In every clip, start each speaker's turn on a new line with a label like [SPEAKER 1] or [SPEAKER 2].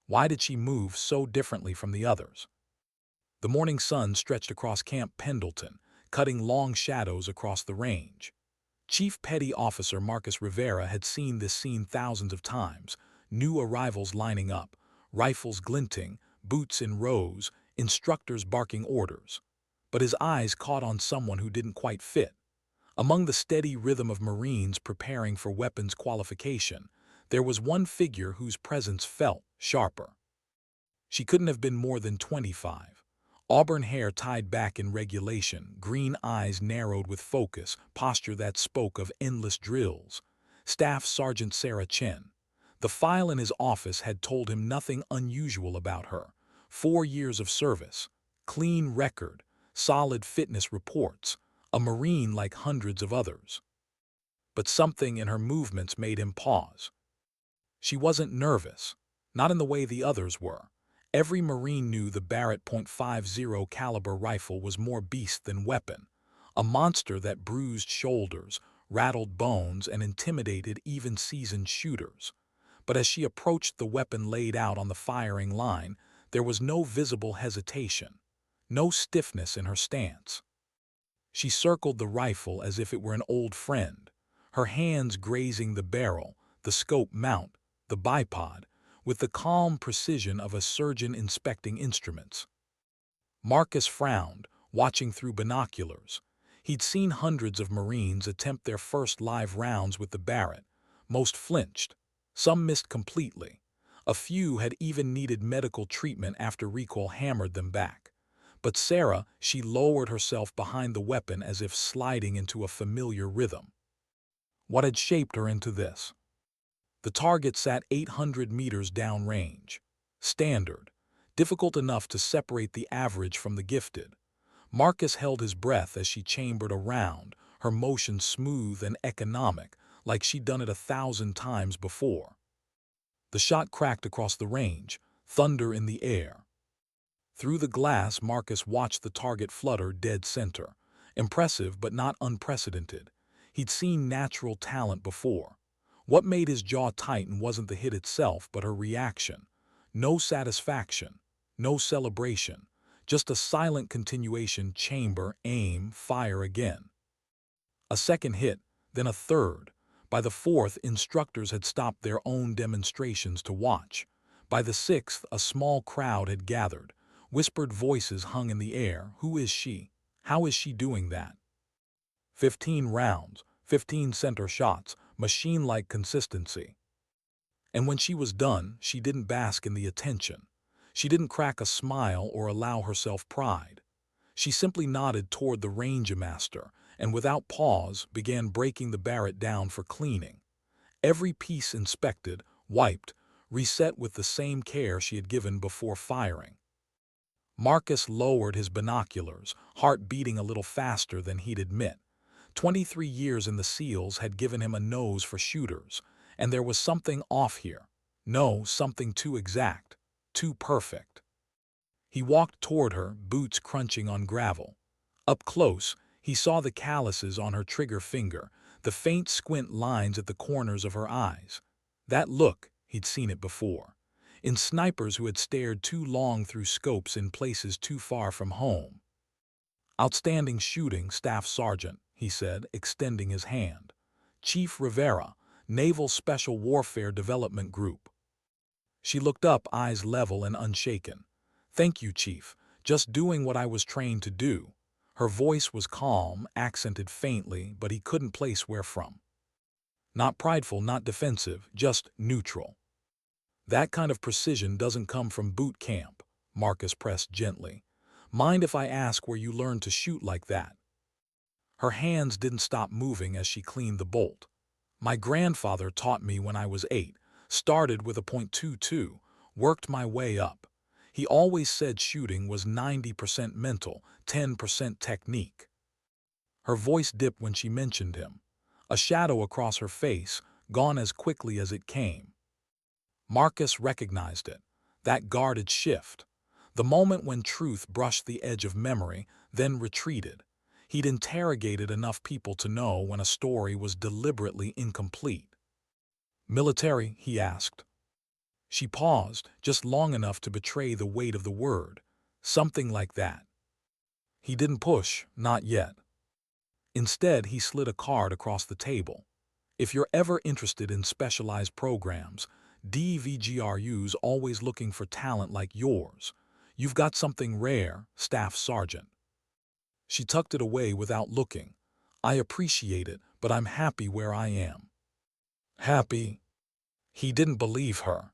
[SPEAKER 1] Why did she move so differently from the others? The morning sun stretched across Camp Pendleton, cutting long shadows across the range. Chief Petty Officer Marcus Rivera had seen this scene thousands of times, new arrivals lining up, rifles glinting, boots in rows, instructors barking orders. But his eyes caught on someone who didn't quite fit. Among the steady rhythm of Marines preparing for weapons qualification, there was one figure whose presence felt sharper. She couldn't have been more than 25. Auburn hair tied back in regulation, green eyes narrowed with focus, posture that spoke of endless drills. Staff Sergeant Sarah Chen. The file in his office had told him nothing unusual about her. 4 years of service, clean record, solid fitness reports, a Marine like hundreds of others. But something in her movements made him pause. She wasn't nervous, not in the way the others were. Every Marine knew the Barrett .50 caliber rifle was more beast than weapon, a monster that bruised shoulders, rattled bones, and intimidated even seasoned shooters. But as she approached the weapon laid out on the firing line, there was no visible hesitation, no stiffness in her stance. She circled the rifle as if it were an old friend, her hands grazing the barrel, the scope mount, the bipod, with the calm precision of a surgeon inspecting instruments. Marcus frowned, watching through binoculars. He'd seen hundreds of Marines attempt their first live rounds with the Barrett. Most flinched. Some missed completely. A few had even needed medical treatment after recoil hammered them back. But Sarah, she lowered herself behind the weapon as if sliding into a familiar rhythm. What had shaped her into this? The target sat 800 meters downrange. Standard. Difficult enough to separate the average from the gifted. Marcus held his breath as she chambered a round, her motion smooth and economic, like she'd done it 1,000 times before. The shot cracked across the range, thunder in the air. Through the glass, Marcus watched the target flutter dead center. Impressive but not unprecedented. He'd seen natural talent before. What made his jaw tighten wasn't the hit itself, but her reaction. No satisfaction, no celebration, just a silent continuation, chamber, aim, fire again. A second hit, then a third. By the fourth, instructors had stopped their own demonstrations to watch. By the sixth, a small crowd had gathered. Whispered voices hung in the air. Who is she? How is she doing that? 15 rounds, 15 center shots, machine-like consistency. And when she was done, she didn't bask in the attention. She didn't crack a smile or allow herself pride. She simply nodded toward the ranger master and without pause began breaking the Barrett down for cleaning. Every piece inspected, wiped, reset with the same care she had given before firing. Marcus lowered his binoculars, heart beating a little faster than he'd admit. 23 years in the SEALs had given him a nose for shooters, and there was something off here. No, something too exact, too perfect. He walked toward her, boots crunching on gravel. Up close, he saw the calluses on her trigger finger, the faint squint lines at the corners of her eyes. That look, he'd seen it before. In snipers who had stared too long through scopes in places too far from home. Outstanding shooting, Staff Sergeant, he said, extending his hand. Chief Rivera, Naval Special Warfare Development Group. She looked up, eyes level and unshaken. Thank you, Chief. Just doing what I was trained to do. Her voice was calm, accented faintly, but he couldn't place where from. Not prideful, not defensive, just neutral. That kind of precision doesn't come from boot camp, Marcus pressed gently. Mind if I ask where you learned to shoot like that? Her hands didn't stop moving as she cleaned the bolt. My grandfather taught me when I was 8, started with a .22, worked my way up. He always said shooting was 90% mental, 10% technique. Her voice dipped when she mentioned him. A shadow across her face, gone as quickly as it came. Marcus recognized it, that guarded shift. The moment when truth brushed the edge of memory, then retreated. He'd interrogated enough people to know when a story was deliberately incomplete. Military, he asked. She paused, just long enough to betray the weight of the word. Something like that. He didn't push, not yet. Instead, he slid a card across the table. If you're ever interested in specialized programs, DVGRU's always looking for talent like yours. You've got something rare, Staff Sergeant. She tucked it away without looking. I appreciate it, but I'm happy where I am. Happy? He didn't believe her.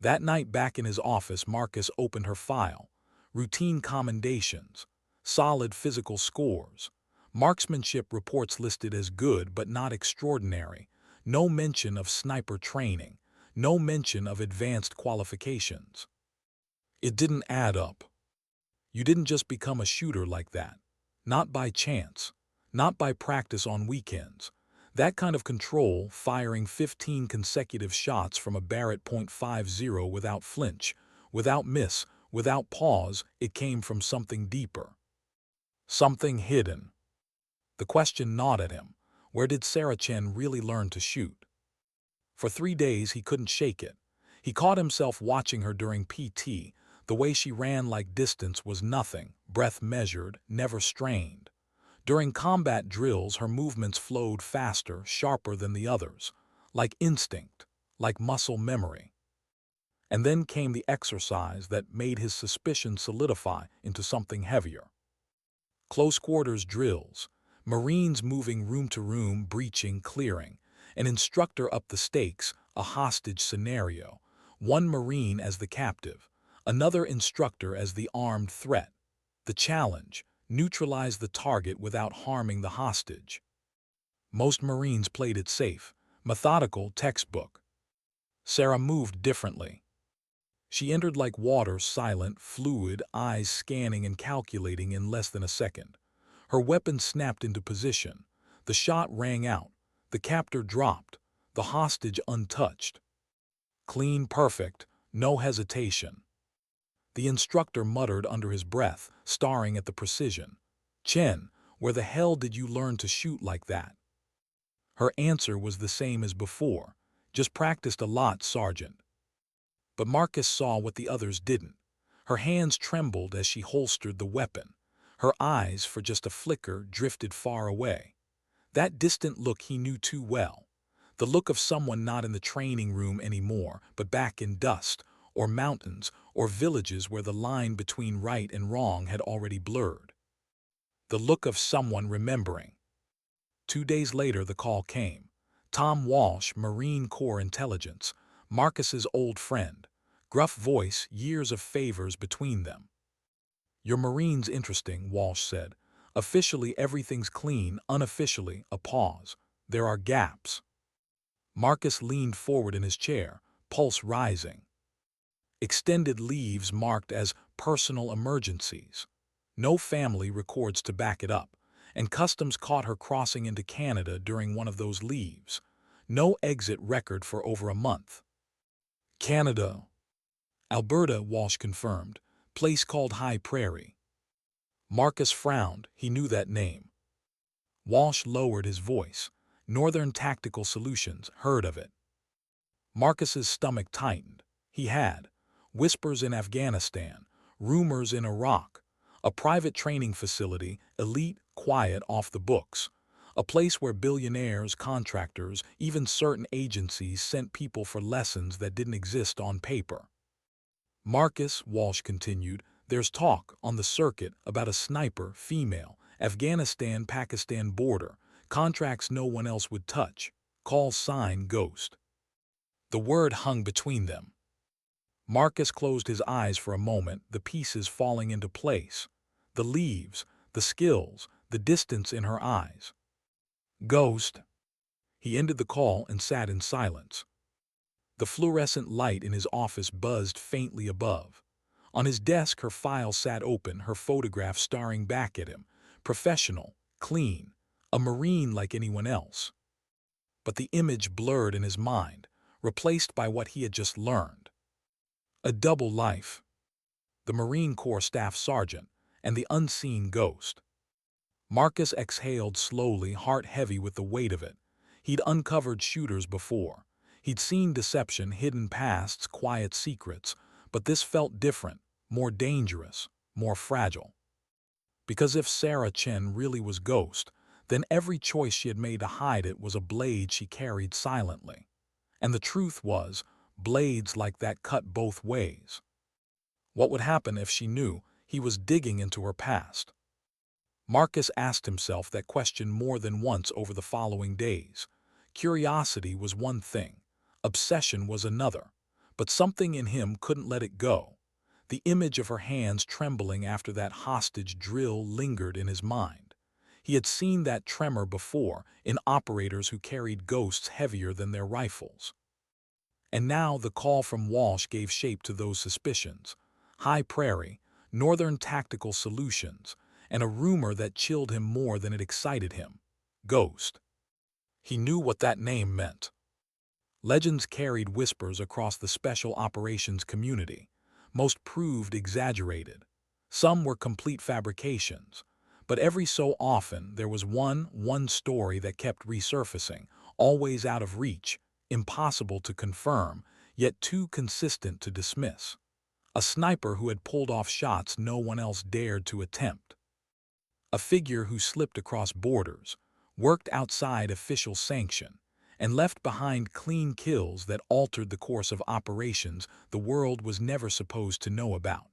[SPEAKER 1] That night back in his office, Marcus opened her file. Routine commendations, solid physical scores, marksmanship reports listed as good but not extraordinary, no mention of sniper training, no mention of advanced qualifications. It didn't add up. You didn't just become a shooter like that. Not by chance. Not by practice on weekends. That kind of control, firing 15 consecutive shots from a Barrett .50 without flinch, without miss, without pause, it came from something deeper. Something hidden. The question gnawed at him. Where did Sarah Chen really learn to shoot? For 3 days he couldn't shake it. He caught himself watching her during PT. The way she ran like distance was nothing, breath measured, never strained. During combat drills, her movements flowed faster, sharper than the others, like instinct, like muscle memory. And then came the exercise that made his suspicion solidify into something heavier. Close quarters drills, Marines moving room to room, breaching, clearing, an instructor up the stakes, a hostage scenario, one Marine as the captive, another instructor as the armed threat. The challenge: neutralize the target without harming the hostage. Most Marines played it safe, methodical, textbook. Sarah moved differently. She entered like water, silent, fluid, eyes scanning and calculating in less than a second. Her weapon snapped into position. The shot rang out. The captor dropped. The hostage untouched. Clean, perfect, no hesitation. The instructor muttered under his breath, staring at the precision. Chen, where the hell did you learn to shoot like that? Her answer was the same as before. Just practiced a lot, Sergeant. But Marcus saw what the others didn't. Her hands trembled as she holstered the weapon. Her eyes, for just a flicker, drifted far away. That distant look he knew too well. The look of someone not in the training room anymore, but back in dust, or mountains, or villages where the line between right and wrong had already blurred. The look of someone remembering. 2 days later the call came. Tom Walsh, Marine Corps Intelligence, Marcus's old friend. Gruff voice, years of favors between them. Your Marine's interesting, Walsh said. Officially everything's clean, unofficially a pause. There are gaps. Marcus leaned forward in his chair, pulse rising. Extended leaves marked as personal emergencies. No family records to back it up, and Customs caught her crossing into Canada during one of those leaves. No exit record for over a month. Canada. Alberta, Walsh confirmed. Place called High Prairie. Marcus frowned. He knew that name. Walsh lowered his voice. Northern Tactical Solutions, heard of it. Marcus's stomach tightened. He had. Whispers in Afghanistan, rumors in Iraq, a private training facility, elite, quiet, off the books, a place where billionaires, contractors, even certain agencies sent people for lessons that didn't exist on paper. Marcus, Walsh continued, there's talk on the circuit about a sniper, female, Afghanistan-Pakistan border, contracts no one else would touch, call sign Ghost. The word hung between them. Marcus closed his eyes for a moment, the pieces falling into place. The leaves, the skills, the distance in her eyes. Ghost. He ended the call and sat in silence. The fluorescent light in his office buzzed faintly above. On his desk her file sat open, her photograph staring back at him. Professional, clean, a Marine like anyone else. But the image blurred in his mind, replaced by what he had just learned. A double life. The Marine Corps Staff Sergeant and the unseen Ghost. Marcus exhaled slowly, heart heavy with the weight of it. He'd uncovered shooters before. He'd seen deception, hidden pasts, quiet secrets, but this felt different, more dangerous, more fragile. Because if Sarah Chen really was Ghost, then every choice she had made to hide it was a blade she carried silently. And the truth was, blades like that cut both ways. What would happen if she knew he was digging into her past? Marcus asked himself that question more than once over the following days. Curiosity was one thing, obsession was another, but something in him couldn't let it go. The image of her hands trembling after that hostage drill lingered in his mind. He had seen that tremor before in operators who carried ghosts heavier than their rifles. And now the call from Walsh gave shape to those suspicions. High Prairie, Northern Tactical Solutions, and a rumor that chilled him more than it excited him. Ghost. He knew what that name meant. Legends carried whispers across the special operations community. Most proved exaggerated. Some were complete fabrications. But every so often there was one story that kept resurfacing, always out of reach, impossible to confirm, yet too consistent to dismiss. A sniper who had pulled off shots no one else dared to attempt. A figure who slipped across borders, worked outside official sanction, and left behind clean kills that altered the course of operations the world was never supposed to know about.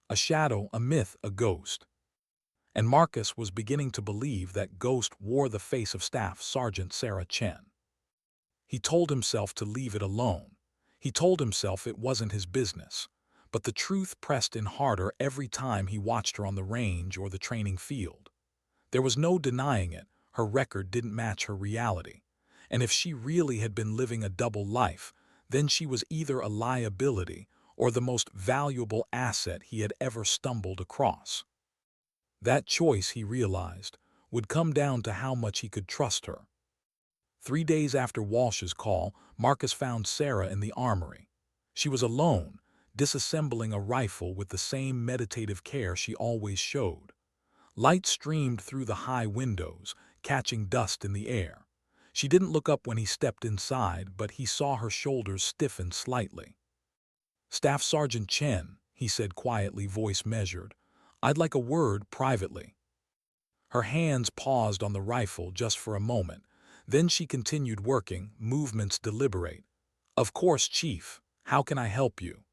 [SPEAKER 1] A shadow, a myth, a ghost. And Marcus was beginning to believe that ghost wore the face of Staff Sergeant Sarah Chen. He told himself to leave it alone. He told himself it wasn't his business. But the truth pressed in harder every time he watched her on the range or the training field. There was no denying it, her record didn't match her reality. And if she really had been living a double life, then she was either a liability or the most valuable asset he had ever stumbled across. That choice, he realized, would come down to how much he could trust her. 3 days after Walsh's call, Marcus found Sarah in the armory. She was alone, disassembling a rifle with the same meditative care she always showed. Light streamed through the high windows, catching dust in the air. She didn't look up when he stepped inside, but he saw her shoulders stiffen slightly. "Staff Sergeant Chen," he said quietly, voice measured, "I'd like a word privately." Her hands paused on the rifle just for a moment. Then she continued working, movements deliberate. "Of course, Chief. How can I help you?"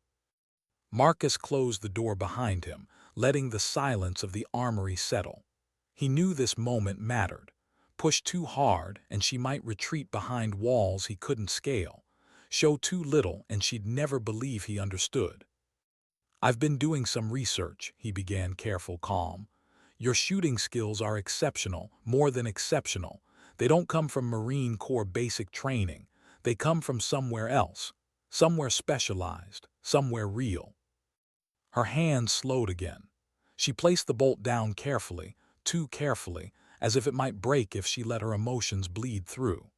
[SPEAKER 1] Marcus closed the door behind him, letting the silence of the armory settle. He knew this moment mattered. Push too hard, and she might retreat behind walls he couldn't scale. Show too little, and she'd never believe he understood. "I've been doing some research," he began, careful, calm. "Your shooting skills are exceptional, more than exceptional. They don't come from Marine Corps basic training. They come from somewhere else. Somewhere specialized, somewhere real." Her hands slowed again. She placed the bolt down carefully, too carefully, as if it might break if she let her emotions bleed through.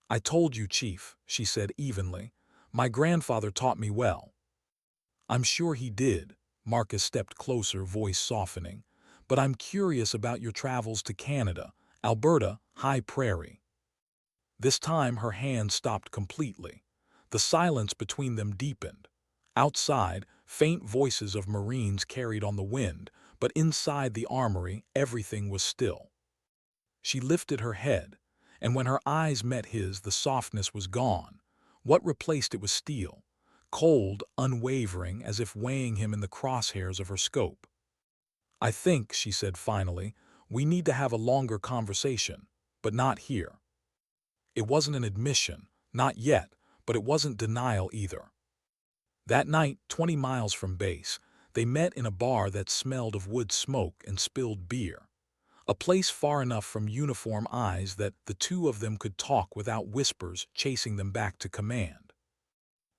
[SPEAKER 1] "I told you, Chief," she said evenly. "My grandfather taught me well." "I'm sure he did." Marcus stepped closer, voice softening. "But I'm curious about your travels to Canada, Alberta, High Prairie." This time her hands stopped completely. The silence between them deepened. Outside, faint voices of Marines carried on the wind, but inside the armory, everything was still. She lifted her head, and when her eyes met his, the softness was gone. What replaced it was steel, cold, unwavering, as if weighing him in the crosshairs of her scope. "I think," she said finally, "we need to have a longer conversation, but not here." It wasn't an admission, not yet, but it wasn't denial either. That night, 20 miles from base, they met in a bar that smelled of wood smoke and spilled beer. A place far enough from uniform eyes that the two of them could talk without whispers chasing them back to command.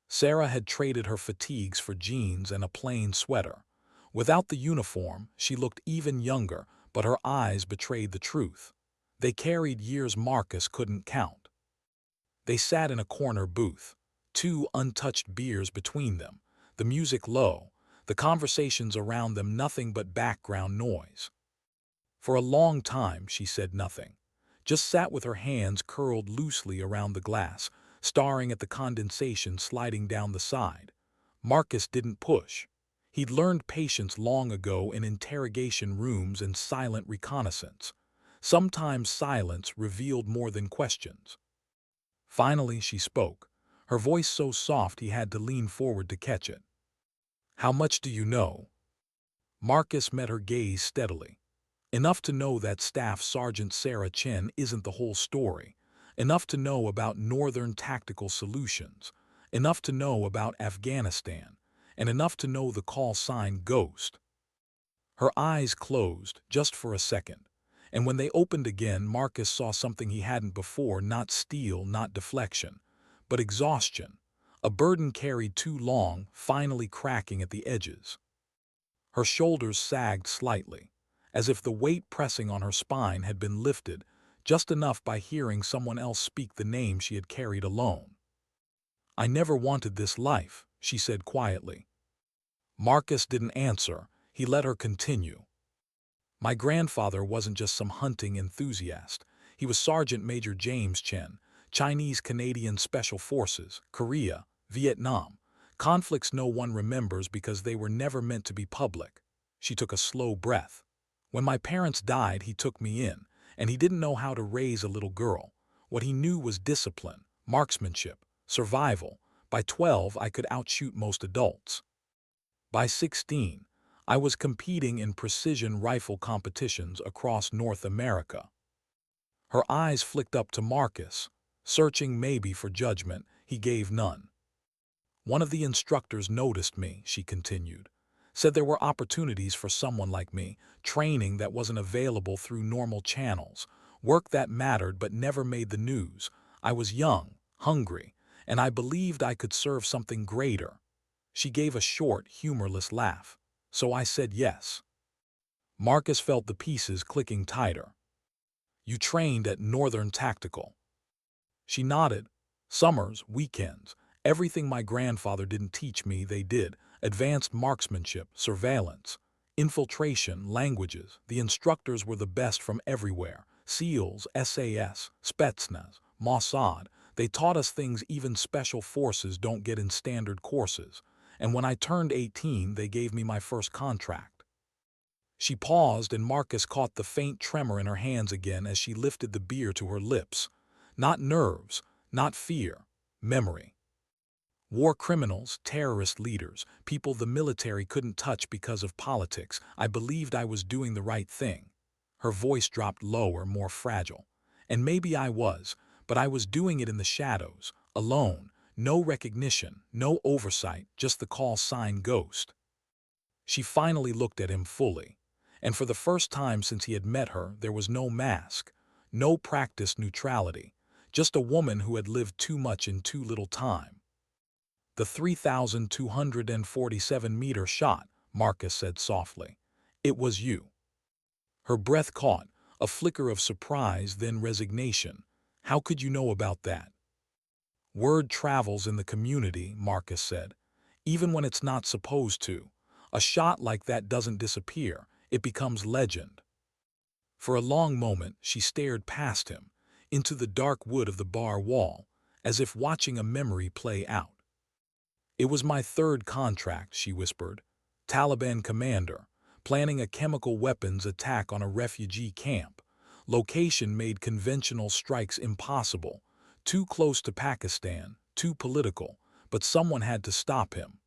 [SPEAKER 1] Sarah had traded her fatigues for jeans and a plain sweater. Without the uniform, she looked even younger, but her eyes betrayed the truth. They carried years Marcus couldn't count. They sat in a corner booth, 2 untouched beers between them, the music low, the conversations around them nothing but background noise. For a long time she said nothing, just sat with her hands curled loosely around the glass, staring at the condensation sliding down the side. Marcus didn't push. He'd learned patience long ago in interrogation rooms and silent reconnaissance. Sometimes silence revealed more than questions. Finally, she spoke, her voice so soft he had to lean forward to catch it. "How much do you know?" Marcus met her gaze steadily. "Enough to know that Staff Sergeant Sarah Chen isn't the whole story. Enough to know about Northern Tactical Solutions. Enough to know about Afghanistan. And enough to know the call sign Ghost." Her eyes closed, just for a second. And when they opened again, Marcus saw something he hadn't before, not steel, not deflection, but exhaustion. A burden carried too long, finally cracking at the edges. Her shoulders sagged slightly, as if the weight pressing on her spine had been lifted, just enough by hearing someone else speak the name she had carried alone. "I never wanted this life," she said quietly. Marcus didn't answer. He let her continue. "My grandfather wasn't just some hunting enthusiast. He was Sergeant Major James Chen, Chinese-Canadian Special Forces, Korea, Vietnam. Conflicts no one remembers because they were never meant to be public." She took a slow breath. "When my parents died, he took me in, and he didn't know how to raise a little girl. What he knew was discipline, marksmanship, survival. By 12, I could outshoot most adults. By 16, I was competing in precision rifle competitions across North America." Her eyes flicked up to Marcus, searching maybe for judgment. He gave none. "One of the instructors noticed me," she continued. "Said there were opportunities for someone like me, training that wasn't available through normal channels, work that mattered but never made the news. I was young, hungry, and I believed I could serve something greater." She gave a short, humorless laugh. "So I said yes." Marcus felt the pieces clicking tighter. "You trained at Northern Tactical." She nodded. "Summers, weekends, everything my grandfather didn't teach me, they did. Advanced marksmanship, surveillance, infiltration, languages. The instructors were the best from everywhere. SEALs, SAS, Spetsnaz, Mossad. They taught us things even special forces don't get in standard courses. And when I turned 18, they gave me my first contract." She paused, and Marcus caught the faint tremor in her hands again as she lifted the beer to her lips. Not nerves, not fear, memory. "War criminals, terrorist leaders, people the military couldn't touch because of politics. I believed I was doing the right thing." Her voice dropped lower, more fragile. "And maybe I was, but I was doing it in the shadows, alone. No recognition, no oversight, just the call sign Ghost." She finally looked at him fully. And for the first time since he had met her, there was no mask, no practiced neutrality, just a woman who had lived too much in too little time. "The 3,247-meter shot," Marcus said softly. "It was you." Her breath caught, a flicker of surprise, then resignation. "How could you know about that?" "Word travels in the community," Marcus said. "Even when it's not supposed to. A shot like that doesn't disappear. It becomes legend." For a long moment, she stared past him, into the dark wood of the bar wall, as if watching a memory play out. "It was my third contract," she whispered. "Taliban commander, planning a chemical weapons attack on a refugee camp. Location made conventional strikes impossible. Too close to Pakistan, too political, but someone had to stop him."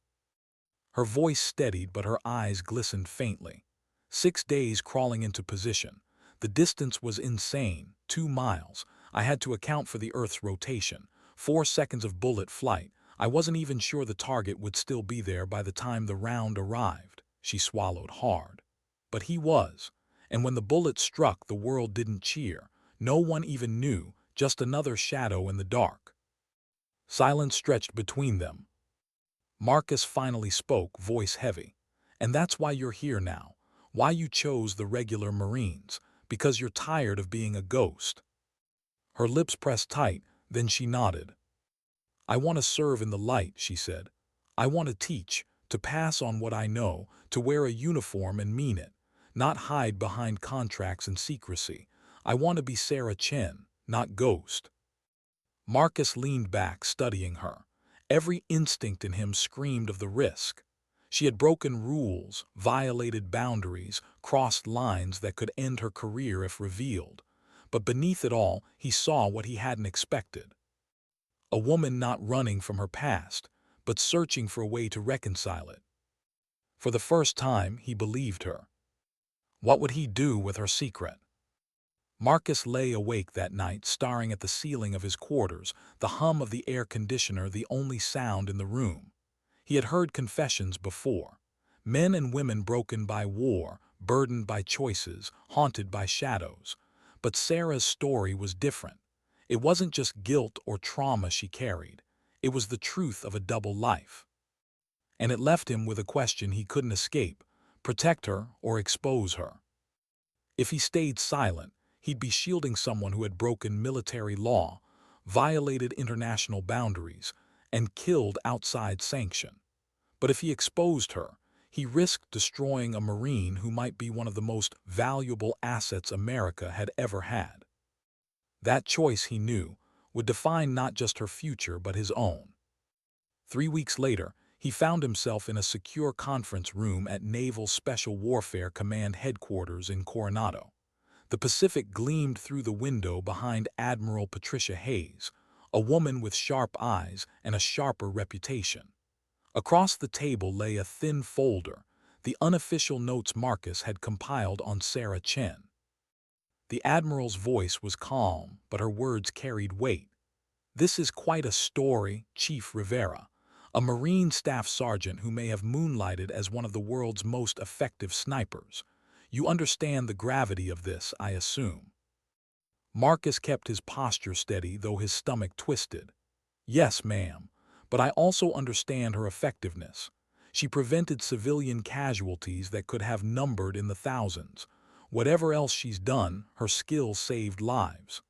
[SPEAKER 1] Her voice steadied, but her eyes glistened faintly. 6 days crawling into position. The distance was insane, 2 miles. I had to account for the Earth's rotation. 4 seconds of bullet flight. I wasn't even sure the target would still be there by the time the round arrived. She swallowed hard. But he was. And when the bullet struck, the world didn't cheer. No one even knew, just another shadow in the dark. Silence stretched between them. Marcus finally spoke, voice heavy. "And that's why you're here now. Why you chose the regular Marines. Because you're tired of being a ghost." Her lips pressed tight, then she nodded. "I want to serve in the light," she said. "I want to teach, to pass on what I know, to wear a uniform and mean it, not hide behind contracts and secrecy. I want to be Sarah Chen, not Ghost." Marcus leaned back, studying her. Every instinct in him screamed of the risk. She had broken rules, violated boundaries, crossed lines that could end her career if revealed. But beneath it all, he saw what he hadn't expected. A woman not running from her past, but searching for a way to reconcile it. For the first time, he believed her. What would he do with her secret? Marcus lay awake that night, staring at the ceiling of his quarters, the hum of the air conditioner the only sound in the room. He had heard confessions before. Men and women broken by war, burdened by choices, haunted by shadows. But Sarah's story was different. It wasn't just guilt or trauma she carried. It was the truth of a double life. And it left him with a question he couldn't escape: protect her or expose her. If he stayed silent, he'd be shielding someone who had broken military law, violated international boundaries, and killed outside sanction. But if he exposed her, he risked destroying a Marine who might be one of the most valuable assets America had ever had. That choice, he knew, would define not just her future but his own. 3 weeks later, he found himself in a secure conference room at Naval Special Warfare Command headquarters in Coronado. The Pacific gleamed through the window behind Admiral Patricia Hayes, a woman with sharp eyes and a sharper reputation. Across the table lay a thin folder, the unofficial notes Marcus had compiled on Sarah Chen. The Admiral's voice was calm, but her words carried weight. "This is quite a story, Chief Rivera, a Marine Staff Sergeant who may have moonlighted as one of the world's most effective snipers. You understand the gravity of this, I assume." Marcus kept his posture steady, though his stomach twisted. "Yes, ma'am, but I also understand her effectiveness. She prevented civilian casualties that could have numbered in the thousands. Whatever else she's done, her skill saved lives."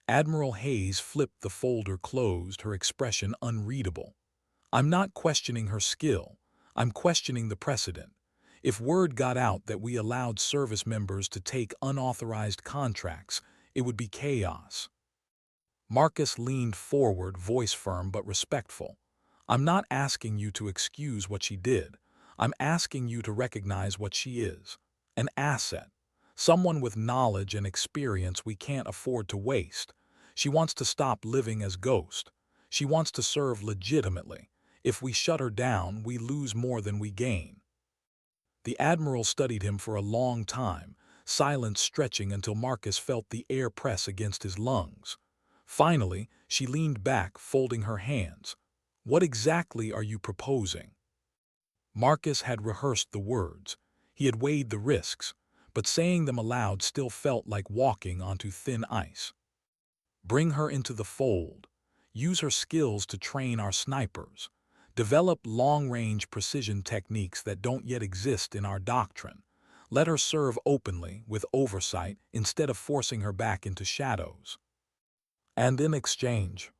[SPEAKER 1] Admiral Hayes flipped the folder closed, her expression unreadable. "I'm not questioning her skill. I'm questioning the precedent. If word got out that we allowed service members to take unauthorized contracts, it would be chaos." Marcus leaned forward, voice firm but respectful. "I'm not asking you to excuse what she did. I'm asking you to recognize what she is: an asset. Someone with knowledge and experience we can't afford to waste. She wants to stop living as ghost. She wants to serve legitimately. If we shut her down, we lose more than we gain." The Admiral studied him for a long time, silence stretching until Marcus felt the air press against his lungs. Finally, she leaned back, folding her hands. "What exactly are you proposing?" Marcus had rehearsed the words. He had weighed the risks, but saying them aloud still felt like walking onto thin ice. "Bring her into the fold. Use her skills to train our snipers. Develop long-range precision techniques that don't yet exist in our doctrine. Let her serve openly, with oversight, instead of forcing her back into shadows. And in exchange,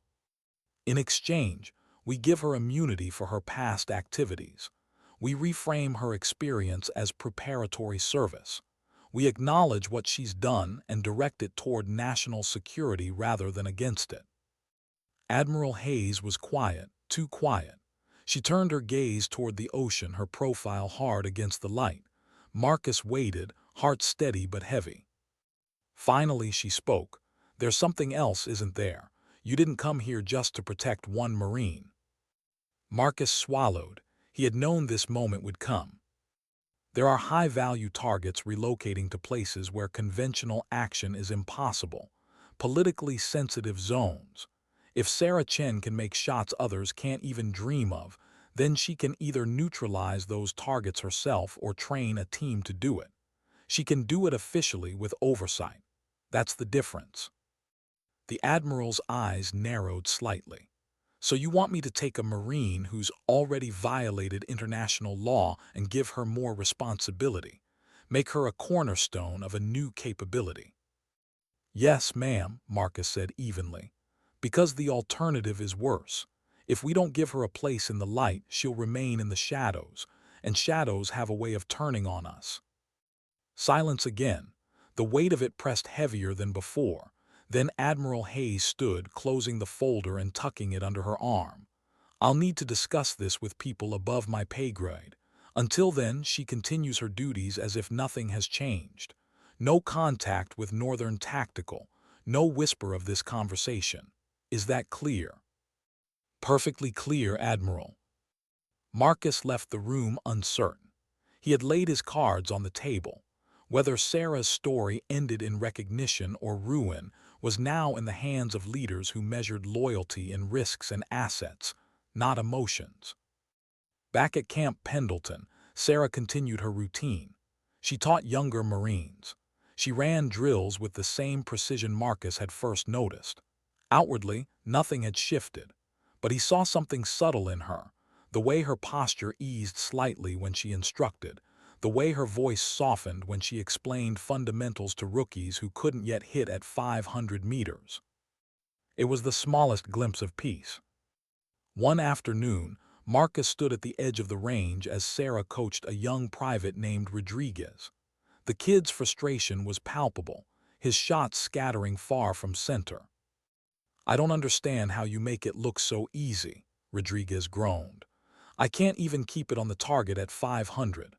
[SPEAKER 1] we give her immunity for her past activities. We reframe her experience as preparatory service. We acknowledge what she's done and direct it toward national security rather than against it." Admiral Hayes was quiet, too quiet. She turned her gaze toward the ocean, her profile hard against the light. Marcus waited, heart steady but heavy. Finally she spoke. "There's something else, isn't there? You didn't come here just to protect one Marine." Marcus swallowed. He had known this moment would come. "There are high-value targets relocating to places where conventional action is impossible. Politically sensitive zones. If Sarah Chen can make shots others can't even dream of, then she can either neutralize those targets herself or train a team to do it. She can do it officially with oversight. That's the difference." The Admiral's eyes narrowed slightly. "So you want me to take a Marine who's already violated international law and give her more responsibility? Make her a cornerstone of a new capability?" "Yes, ma'am," Marcus said evenly. "Because the alternative is worse. If we don't give her a place in the light, she'll remain in the shadows, and shadows have a way of turning on us." Silence again. The weight of it pressed heavier than before. Then Admiral Hayes stood, closing the folder and tucking it under her arm. I'll need to discuss this with people above my pay grade. Until then, she continues her duties as if nothing has changed. No contact with Northern Tactical, no whisper of this conversation. Is that clear? Perfectly clear, Admiral. Marcus left the room uncertain. He had laid his cards on the table. Whether Sarah's story ended in recognition or ruin was now in the hands of leaders who measured loyalty in risks and assets, not emotions. Back at Camp Pendleton, Sarah continued her routine. She taught younger Marines. She ran drills with the same precision Marcus had first noticed. Outwardly, nothing had shifted, but he saw something subtle in her, the way her posture eased slightly when she instructed, the way her voice softened when she explained fundamentals to rookies who couldn't yet hit at 500 meters. It was the smallest glimpse of peace. One afternoon, Marcus stood at the edge of the range as Sarah coached a young private named Rodriguez. The kid's frustration was palpable, his shots scattering far from center. "I don't understand how you make it look so easy," Rodriguez groaned. "I can't even keep it on the target at 500.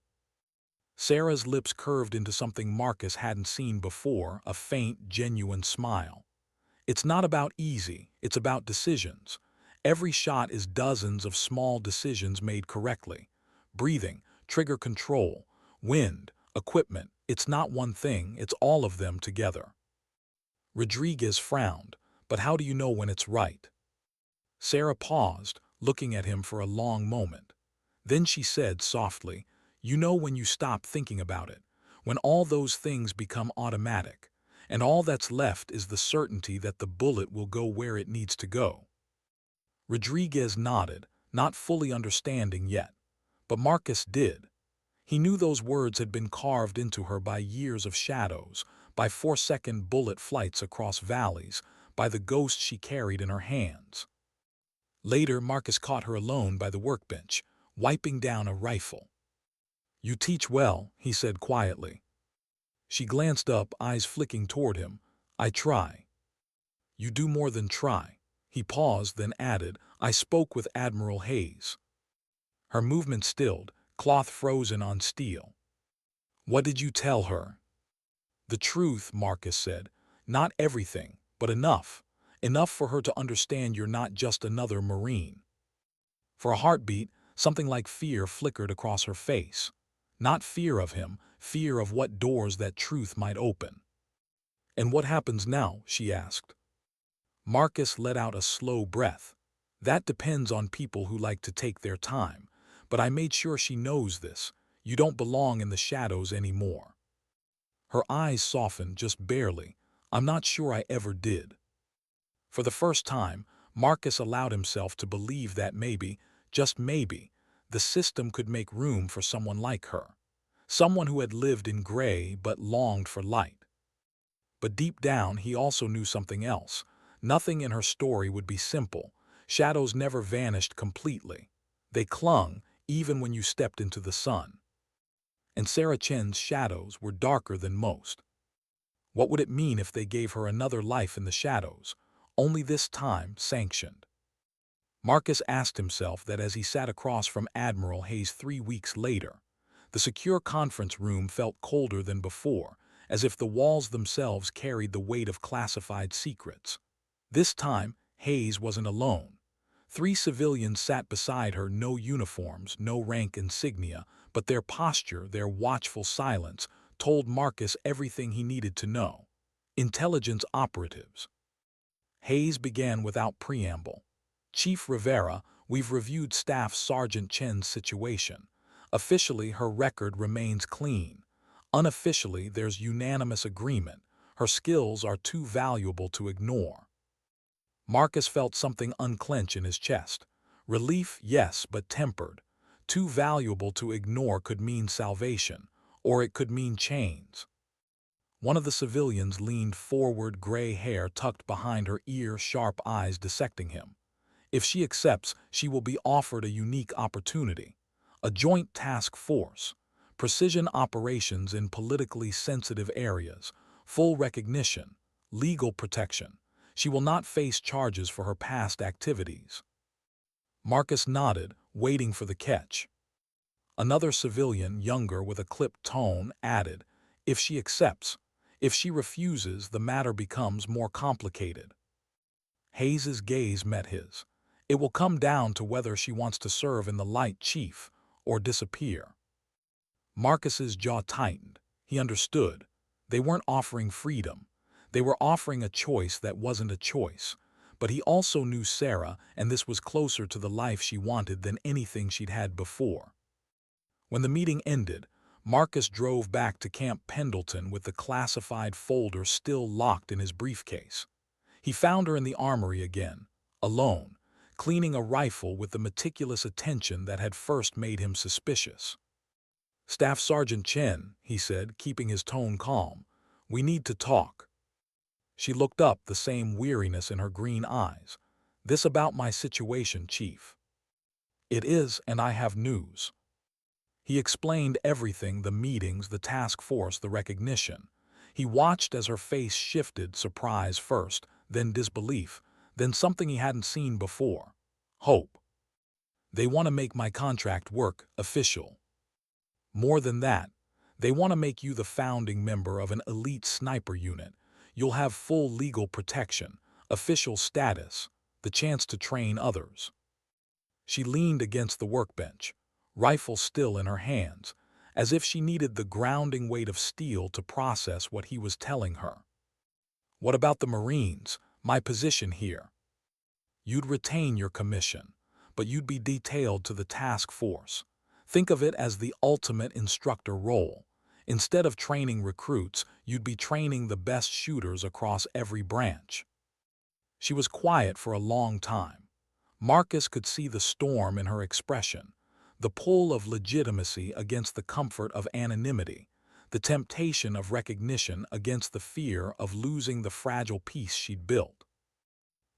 [SPEAKER 1] Sarah's lips curved into something Marcus hadn't seen before, a faint, genuine smile. "It's not about easy, it's about decisions. Every shot is dozens of small decisions made correctly. Breathing, trigger control, wind, equipment. It's not one thing, it's all of them together." Rodriguez frowned. "But how do you know when it's right?" Sarah paused, looking at him for a long moment. Then she said softly, "You know when you stop thinking about it, when all those things become automatic, and all that's left is the certainty that the bullet will go where it needs to go." Rodriguez nodded, not fully understanding yet. But Marcus did. He knew those words had been carved into her by years of shadows, by 4-second bullet flights across valleys, by the ghost she carried in her hands. Later, Marcus caught her alone by the workbench, wiping down a rifle. "You teach well," he said quietly. She glanced up, eyes flicking toward him. "I try." "You do more than try." He paused, then added, "I spoke with Admiral Hayes." Her movement stilled, cloth frozen on steel. "What did you tell her?" "The truth," Marcus said. "Not everything, but enough. Enough for her to understand you're not just another Marine." For a heartbeat, something like fear flickered across her face. Not fear of him, fear of what doors that truth might open. "And what happens now?" she asked. Marcus let out a slow breath. "That depends on people who like to take their time. But I made sure she knows this. You don't belong in the shadows anymore." Her eyes softened just barely. "I'm not sure I ever did." For the first time, Marcus allowed himself to believe that maybe, just maybe, the system could make room for someone like her. Someone who had lived in gray but longed for light. But deep down, he also knew something else. Nothing in her story would be simple. Shadows never vanished completely. They clung, even when you stepped into the sun. And Sarah Chen's shadows were darker than most. What would it mean if they gave her another life in the shadows, only this time sanctioned? Marcus asked himself that as he sat across from Admiral Hayes 3 weeks later. The secure conference room felt colder than before, as if the walls themselves carried the weight of classified secrets. This time, Hayes wasn't alone. 3 civilians sat beside her, no uniforms, no rank insignia, but their posture, their watchful silence, told Marcus everything he needed to know. Intelligence operatives. Hayes began without preamble. "Chief Rivera, we've reviewed Staff Sergeant Chen's situation. Officially, her record remains clean. Unofficially, there's unanimous agreement. Her skills are too valuable to ignore." Marcus felt something unclench in his chest. Relief, yes, but tempered. Too valuable to ignore could mean salvation, or it could mean chains. One of the civilians leaned forward, gray hair tucked behind her ear, sharp eyes dissecting him. "If she accepts, she will be offered a unique opportunity. A joint task force, precision operations in politically sensitive areas, full recognition, legal protection. She will not face charges for her past activities. Marcus nodded, waiting for the catch. Another civilian, younger with a clipped tone, added, "If she accepts. If she refuses, the matter becomes more complicated." Hayes's gaze met his. "It will come down to whether she wants to serve in the light, Chief, or disappear." Marcus's jaw tightened. He understood. They weren't offering freedom. They were offering a choice that wasn't a choice. But he also knew Sarah, and this was closer to the life she wanted than anything she'd had before. When the meeting ended, Marcus drove back to Camp Pendleton with the classified folder still locked in his briefcase. He found her in the armory again, alone, cleaning a rifle with the meticulous attention that had first made him suspicious. "Staff Sergeant Chen," he said, keeping his tone calm, "we need to talk." She looked up, the same weariness in her green eyes. "This about my situation, Chief." "It is, and I have news." He explained everything, the meetings, the task force, the recognition. He watched as her face shifted, surprise first, then disbelief, then something he hadn't seen before. Hope. "They want to make my contract work official. More than that, they want to make you the founding member of an elite sniper unit. You'll have full legal protection, official status, the chance to train others." She leaned against the workbench, rifle still in her hands, as if she needed the grounding weight of steel to process what he was telling her. "What about the Marines, my position here?" "You'd retain your commission, but you'd be detailed to the task force. Think of it as the ultimate instructor role. Instead of training recruits, you'd be training the best shooters across every branch." She was quiet for a long time. Marcus could see the storm in her expression, the pull of legitimacy against the comfort of anonymity, the temptation of recognition against the fear of losing the fragile peace she'd built.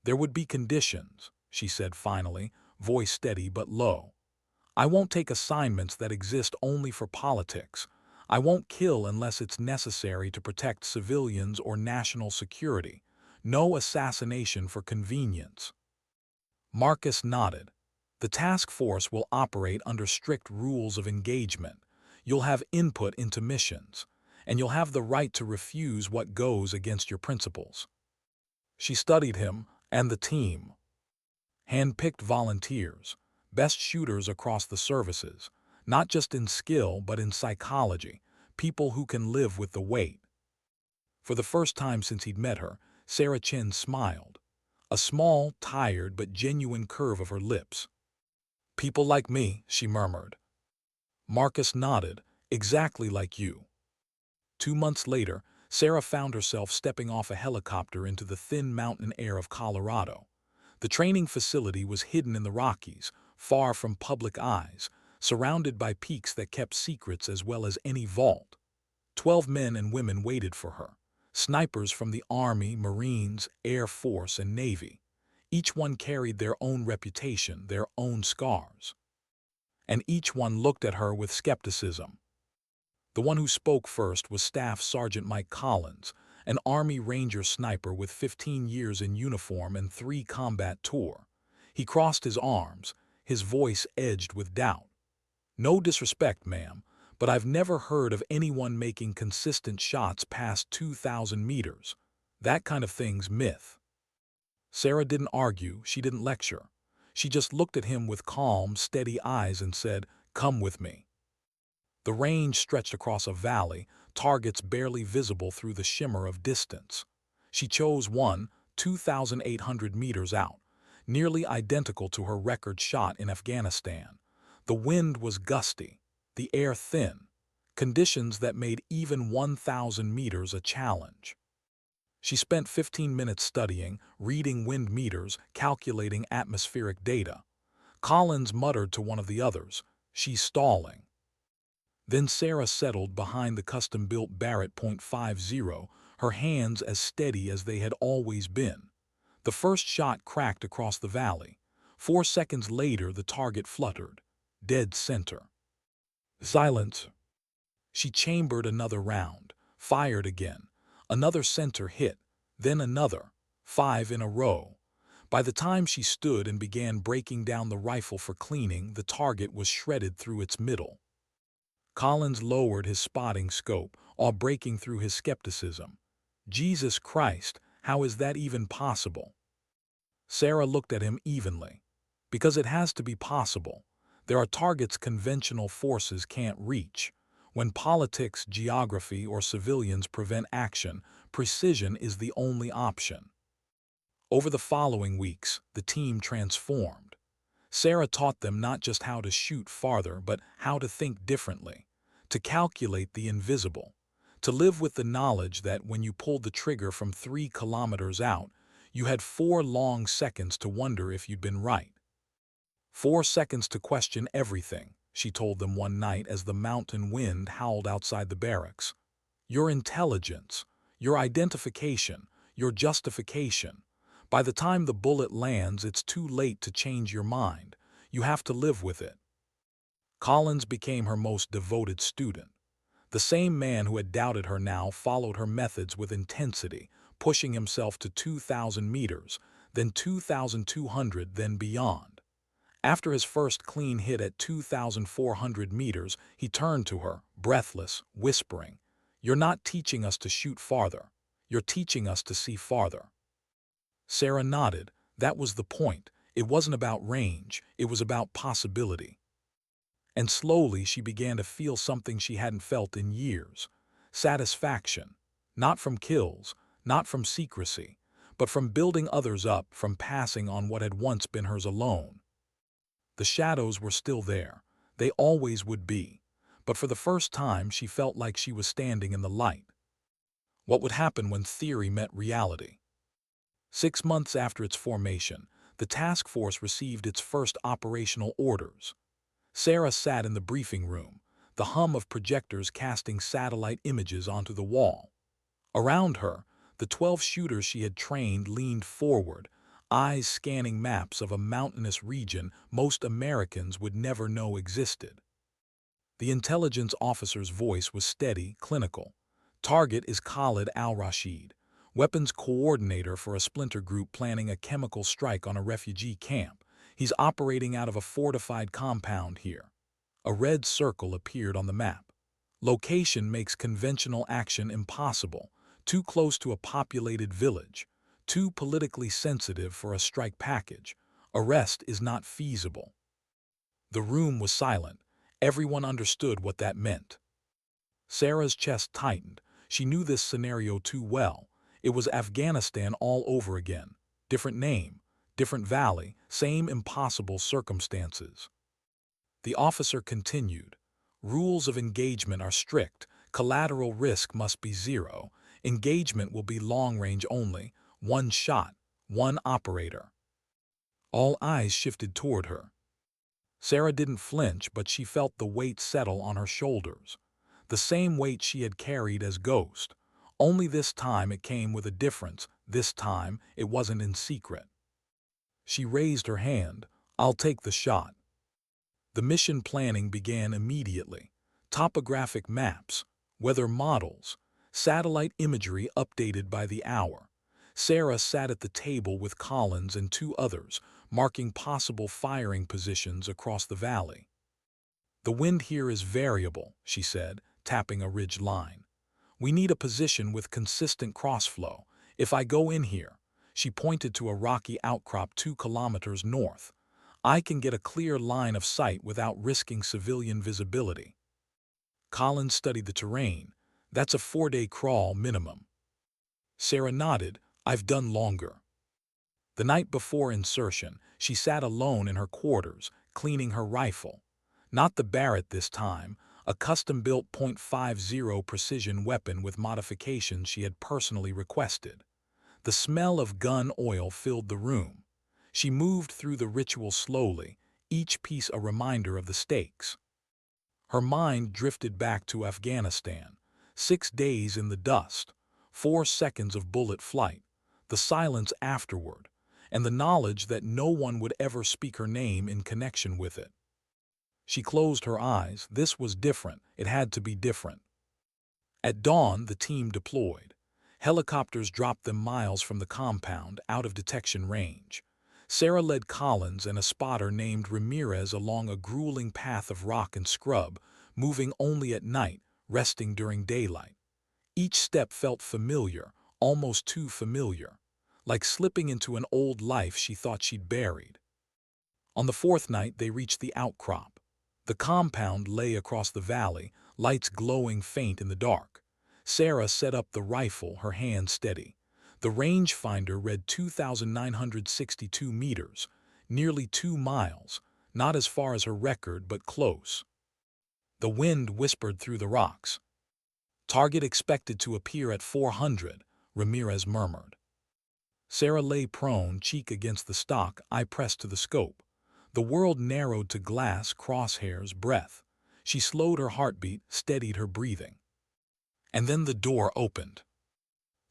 [SPEAKER 1] "There would be conditions," she said finally, voice steady but low. "I won't take assignments that exist only for politics. I won't kill unless it's necessary to protect civilians or national security. No assassination for convenience." Marcus nodded. "The task force will operate under strict rules of engagement. You'll have input into missions, and you'll have the right to refuse what goes against your principles." She studied him and the team. Hand-picked volunteers, best shooters across the services, not just in skill but in psychology, people who can live with the weight. For the first time since he'd met her, Sarah Chen smiled, a small, tired but genuine curve of her lips. "People like me," she murmured. Marcus nodded, "Exactly like you." 2 months later, Sarah found herself stepping off a helicopter into the thin mountain air of Colorado. The training facility was hidden in the Rockies, far from public eyes, surrounded by peaks that kept secrets as well as any vault. 12 men and women waited for her, snipers from the Army, Marines, Air Force, and Navy. Each one carried their own reputation, their own scars. And each one looked at her with skepticism. The one who spoke first was Staff Sergeant Mike Collins, an Army Ranger sniper with 15 years in uniform and 3 combat tours. He crossed his arms, his voice edged with doubt. "No disrespect, ma'am, but I've never heard of anyone making consistent shots past 2,000 meters. That kind of thing's myth." Sarah didn't argue, she didn't lecture. She just looked at him with calm, steady eyes and said, "Come with me." The range stretched across a valley, targets barely visible through the shimmer of distance. She chose one, 2,800 meters out, nearly identical to her record shot in Afghanistan. The wind was gusty, the air thin, conditions that made even 1,000 meters a challenge. She spent 15 minutes studying, reading wind meters, calculating atmospheric data. Collins muttered to one of the others, "She's stalling." Then Sarah settled behind the custom-built Barrett .50, her hands as steady as they had always been. The first shot cracked across the valley. 4 seconds later, the target fluttered, dead center. Silence. She chambered another round, fired again. Another center hit, Then another, 5 in a row. By the time she stood and began breaking down the rifle for cleaning, the target was shredded through its middle. Collins lowered his spotting scope, all breaking through his skepticism. Jesus Christ, how is that even possible? Sarah looked at him evenly. Because it has to be possible. There are targets conventional forces can't reach. When politics, geography, or civilians prevent action, precision is the only option. Over the following weeks, the team transformed. Sarah taught them not just how to shoot farther, but how to think differently, to calculate the invisible, to live with the knowledge that when you pulled the trigger from 3 kilometers out, you had 4 long seconds to wonder if you'd been right. 4 seconds to question everything, she told them one night as the mountain wind howled outside the barracks. Your intelligence, your identification, your justification. By the time the bullet lands, it's too late to change your mind. You have to live with it. Collins became her most devoted student. The same man who had doubted her now followed her methods with intensity, pushing himself to 2,000 meters, then 2,200, then beyond. After his first clean hit at 2,400 meters, he turned to her, breathless, whispering, "You're not teaching us to shoot farther. You're teaching us to see farther." Sarah nodded. That was the point. It wasn't about range, it was about possibility. And slowly she began to feel something she hadn't felt in years. Satisfaction. Not from kills, not from secrecy, but from building others up, from passing on what had once been hers alone. The shadows were still there. They always would be. But for the first time she felt like she was standing in the light. What would happen when theory met reality? 6 months after its formation, the task force received its first operational orders. Sarah sat in the briefing room, the hum of projectors casting satellite images onto the wall. Around her, the 12 shooters she had trained leaned forward, eyes scanning maps of a mountainous region most Americans would never know existed. The intelligence officer's voice was steady, clinical. Target is Khalid al-Rashid, weapons coordinator for a splinter group planning a chemical strike on a refugee camp. He's operating out of a fortified compound here. A red circle appeared on the map. Location makes conventional action impossible, too close to a populated village, too politically sensitive for a strike package. Arrest is not feasible. The room was silent. Everyone understood what that meant. Sarah's chest tightened. She knew this scenario too well. It was Afghanistan all over again. Different name, different valley, same impossible circumstances. The officer continued. Rules of engagement are strict. Collateral risk must be 0. Engagement will be long-range only. 1 shot, 1 operator. All eyes shifted toward her. Sarah didn't flinch, but she felt the weight settle on her shoulders. The same weight she had carried as Ghost. Only this time it came with a difference. This time it wasn't in secret. She raised her hand. I'll take the shot. The mission planning began immediately. Topographic maps, weather models, satellite imagery updated by the hour. Sarah sat at the table with Collins and 2 others, marking possible firing positions across the valley. The wind here is variable, she said, tapping a ridge line. We need a position with consistent crossflow. If I go in here, she pointed to a rocky outcrop 2 kilometers north, I can get a clear line of sight without risking civilian visibility. Collins studied the terrain. That's a 4-day crawl minimum. Sarah nodded. I've done longer. The night before insertion, she sat alone in her quarters, cleaning her rifle. Not the Barrett this time, a custom-built .50 precision weapon with modifications she had personally requested. The smell of gun oil filled the room. She moved through the ritual slowly, each piece a reminder of the stakes. Her mind drifted back to Afghanistan. 6 days in the dust, 4 seconds of bullet flight, the silence afterward, and the knowledge that no one would ever speak her name in connection with it. She closed her eyes. This was different. It had to be different. At dawn, the team deployed. Helicopters dropped them miles from the compound, out of detection range. Sarah led Collins and a spotter named Ramirez along a grueling path of rock and scrub, moving only at night, resting during daylight. Each step felt familiar, almost too familiar, like slipping into an old life she thought she'd buried. On the fourth night, they reached the outcrop. The compound lay across the valley, lights glowing faint in the dark. Sarah set up the rifle, her hand steady. The rangefinder read 2,962 meters, nearly 2 miles, not as far as her record, but close. The wind whispered through the rocks. "Target expected to appear at 400, Ramirez murmured. Sarah lay prone, cheek against the stock, eye pressed to the scope. The world narrowed to glass, crosshairs, breath. She slowed her heartbeat, steadied her breathing. And then the door opened.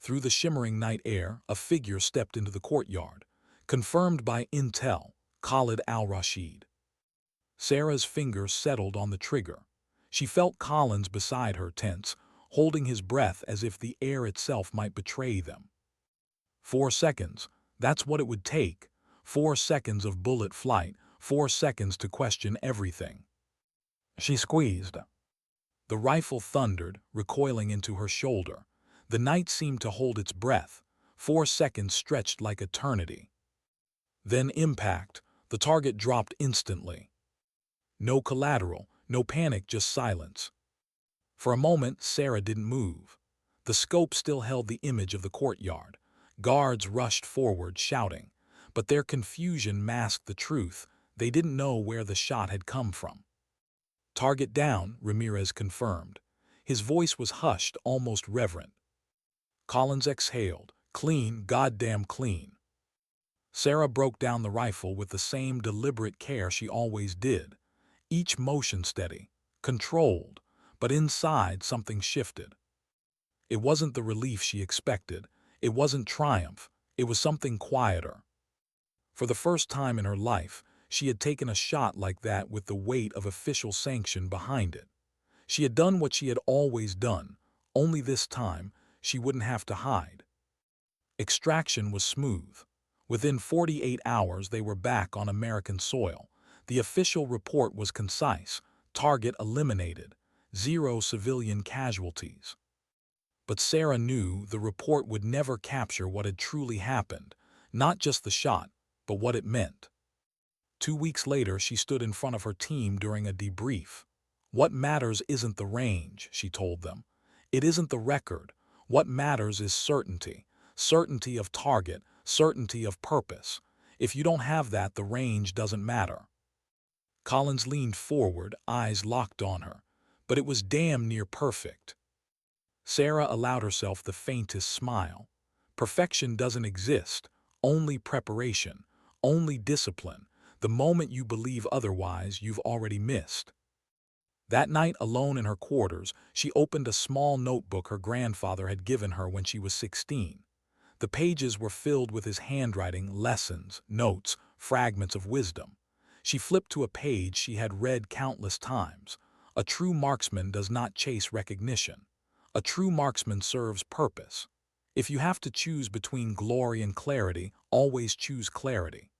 [SPEAKER 1] Through the shimmering night air, a figure stepped into the courtyard, confirmed by intel, Khalid al-Rashid. Sarah's fingers settled on the trigger. She felt Collins beside her, tense, holding his breath as if the air itself might betray them. 4 seconds, that's what it would take. 4 seconds of bullet flight, 4 seconds to question everything. She squeezed. The rifle thundered, recoiling into her shoulder. The night seemed to hold its breath. 4 seconds stretched like eternity. Then impact. The target dropped instantly. No collateral, no panic, just silence. For a moment, Sarah didn't move. The scope still held the image of the courtyard. Guards rushed forward, shouting. But their confusion masked the truth. They didn't know where the shot had come from. "Target down," Ramirez confirmed. His voice was hushed, almost reverent. Collins exhaled. "Clean, goddamn clean." Sarah broke down the rifle with the same deliberate care she always did. Each motion steady, controlled, but inside something shifted. It wasn't the relief she expected. It wasn't triumph. It was something quieter. For the first time in her life, she had taken a shot like that with the weight of official sanction behind it. She had done what she had always done, only this time she wouldn't have to hide. Extraction was smooth. Within 48 hours they were back on American soil. The official report was concise: target eliminated, 0 civilian casualties. But Sarah knew the report would never capture what had truly happened, not just the shot, but what it meant. 2 weeks later, she stood in front of her team during a debrief. "What matters isn't the range," she told them. "It isn't the record. What matters is certainty. Certainty of target, certainty of purpose. If you don't have that, the range doesn't matter." Collins leaned forward, eyes locked on her. But it was damn near perfect. Sarah allowed herself the faintest smile. Perfection doesn't exist. Only preparation. Only discipline. The moment you believe otherwise, you've already missed. That night, alone in her quarters, she opened a small notebook her grandfather had given her when she was 16. The pages were filled with his handwriting, lessons, notes, fragments of wisdom. She flipped to a page she had read countless times. A true marksman does not chase recognition. A true marksman serves purpose. If you have to choose between glory and clarity, always choose clarity.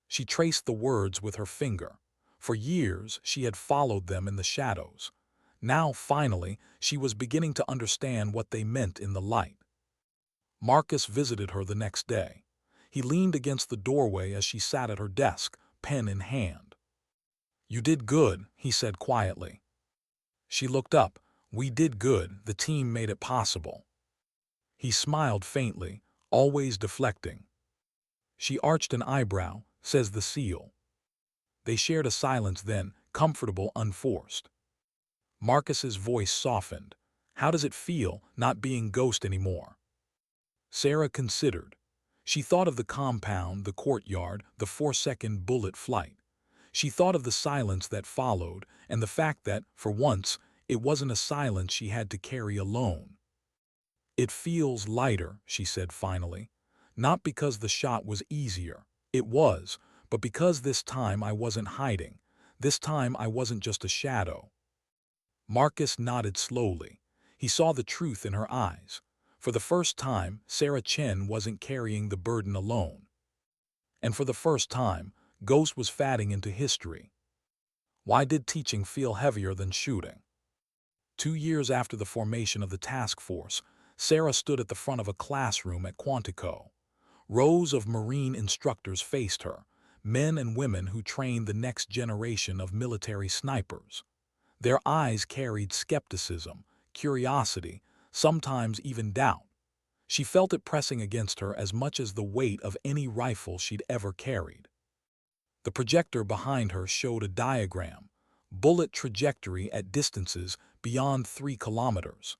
[SPEAKER 1] She traced the words with her finger. For years, she had followed them in the shadows. Now, finally, she was beginning to understand what they meant in the light. Marcus visited her the next day. He leaned against the doorway as she sat at her desk, pen in hand. "You did good," he said quietly. She looked up. "We did good. The team made it possible." He smiled faintly, always deflecting. She arched an eyebrow, "Says the seal." They shared a silence then, comfortable, unforced. Marcus's voice softened. "How does it feel, not being Ghost anymore?" Sarah considered. She thought of the compound, the courtyard, the 4-second bullet flight. She thought of the silence that followed, and the fact that, for once, it wasn't a silence she had to carry alone. "It feels lighter," she said finally. "Not because the shot was easier. It was, but because this time I wasn't hiding. This time I wasn't just a shadow." Marcus nodded slowly. He saw the truth in her eyes. For the first time, Sarah Chen wasn't carrying the burden alone. And for the first time, Ghost was fading into history. Why did teaching feel heavier than shooting? 2 years after the formation of the task force, Sarah stood at the front of a classroom at Quantico. Rows of Marine instructors faced her, men and women who trained the next generation of military snipers. Their eyes carried skepticism, curiosity, sometimes even doubt. She felt it pressing against her as much as the weight of any rifle she'd ever carried. The projector behind her showed a diagram, bullet trajectory at distances beyond 3 kilometers.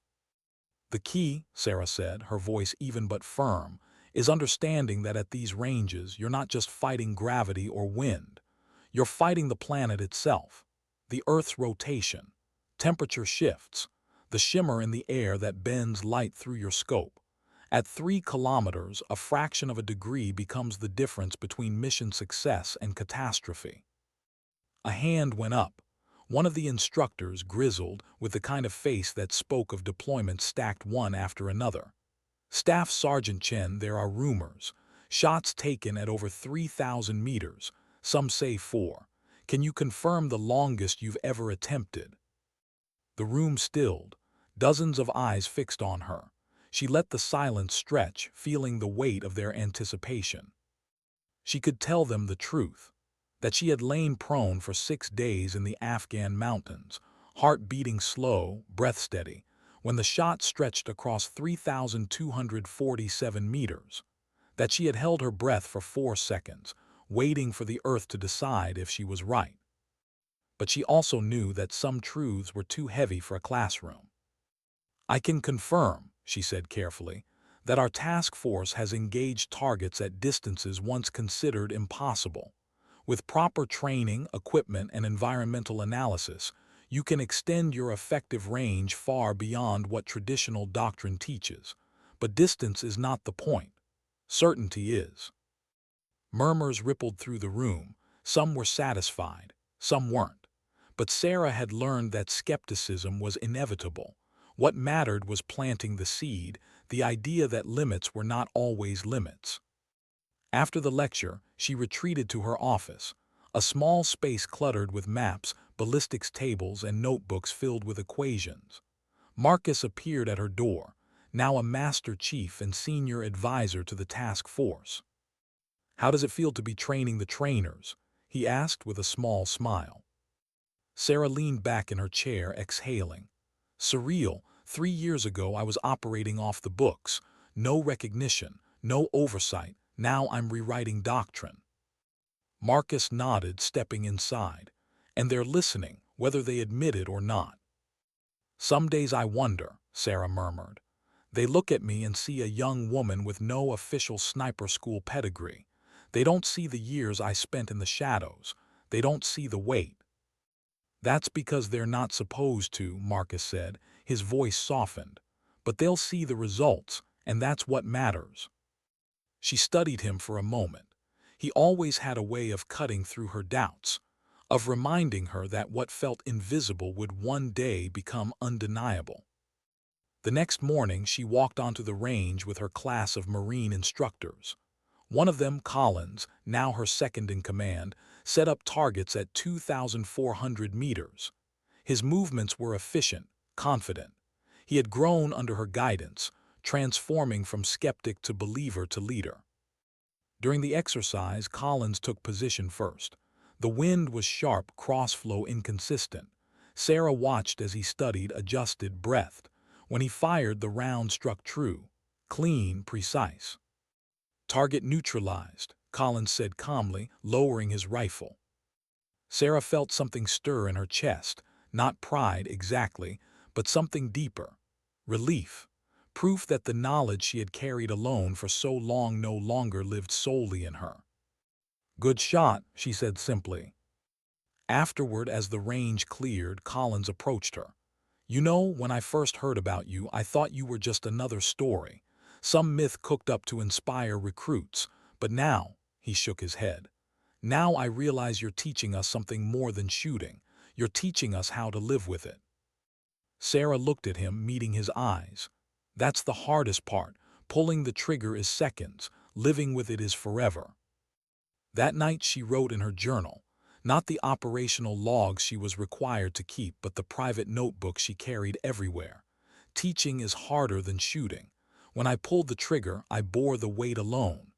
[SPEAKER 1] The key, Sarah said, her voice even but firm, is understanding that at these ranges you're not just fighting gravity or wind. You're fighting the planet itself, the Earth's rotation, temperature shifts, the shimmer in the air that bends light through your scope. At 3 kilometers, a fraction of a degree becomes the difference between mission success and catastrophe. A hand went up. One of the instructors, grizzled, with the kind of face that spoke of deployments stacked one after another. Staff Sergeant Chen, there are rumors. Shots taken at over 3,000 meters, some say 4. Can you confirm the longest you've ever attempted? The room stilled, dozens of eyes fixed on her. She let the silence stretch, feeling the weight of their anticipation. She could tell them the truth, that she had lain prone for 6 days in the Afghan mountains, heart beating slow, breath steady, when the shot stretched across 3,247 meters, that she had held her breath for 4 seconds, waiting for the earth to decide if she was right. But she also knew that some truths were too heavy for a classroom. I can confirm, she said carefully, that our task force has engaged targets at distances once considered impossible. With proper training, equipment, and environmental analysis, you can extend your effective range far beyond what traditional doctrine teaches. But distance is not the point. Certainty is. Murmurs rippled through the room. Some were satisfied, some weren't. But Sarah had learned that skepticism was inevitable. What mattered was planting the seed, the idea that limits were not always limits. After the lecture, she retreated to her office, a small space cluttered with maps, ballistics tables, and notebooks filled with equations. Marcus appeared at her door, now a master chief and senior advisor to the task force. How does it feel to be training the trainers? He asked with a small smile. Sarah leaned back in her chair, exhaling. Surreal. 3 years ago I was operating off the books. No recognition, no oversight. Now I'm rewriting doctrine. Marcus nodded, stepping inside. And they're listening, whether they admit it or not. Some days I wonder, Sarah murmured. They look at me and see a young woman with no official sniper school pedigree. They don't see the years I spent in the shadows. They don't see the weight. That's because they're not supposed to, Marcus said, his voice softened. But they'll see the results, and that's what matters. She studied him for a moment. He always had a way of cutting through her doubts, of reminding her that what felt invisible would one day become undeniable. The next morning, she walked onto the range with her class of Marine instructors. One of them, Collins, now her second in command, set up targets at 2,400 meters. His movements were efficient, confident. He had grown under her guidance, transforming from skeptic to believer to leader. During the exercise, Collins took position first. The wind was sharp, crossflow inconsistent. Sarah watched as he studied, adjusted, breathed. When he fired, the round struck true, clean, precise. Target neutralized, Collins said calmly, lowering his rifle. Sarah felt something stir in her chest, not pride exactly, but something deeper. Relief. Proof that the knowledge she had carried alone for so long no longer lived solely in her. Good shot, she said simply. Afterward, as the range cleared, Collins approached her. You know, when I first heard about you, I thought you were just another story. Some myth cooked up to inspire recruits. But now, he shook his head. Now I realize you're teaching us something more than shooting. You're teaching us how to live with it. Sarah looked at him, meeting his eyes. That's the hardest part. Pulling the trigger is seconds, living with it is forever. That night she wrote in her journal, not the operational logs she was required to keep, but the private notebook she carried everywhere. Teaching is harder than shooting. When I pulled the trigger, I bore the weight alone.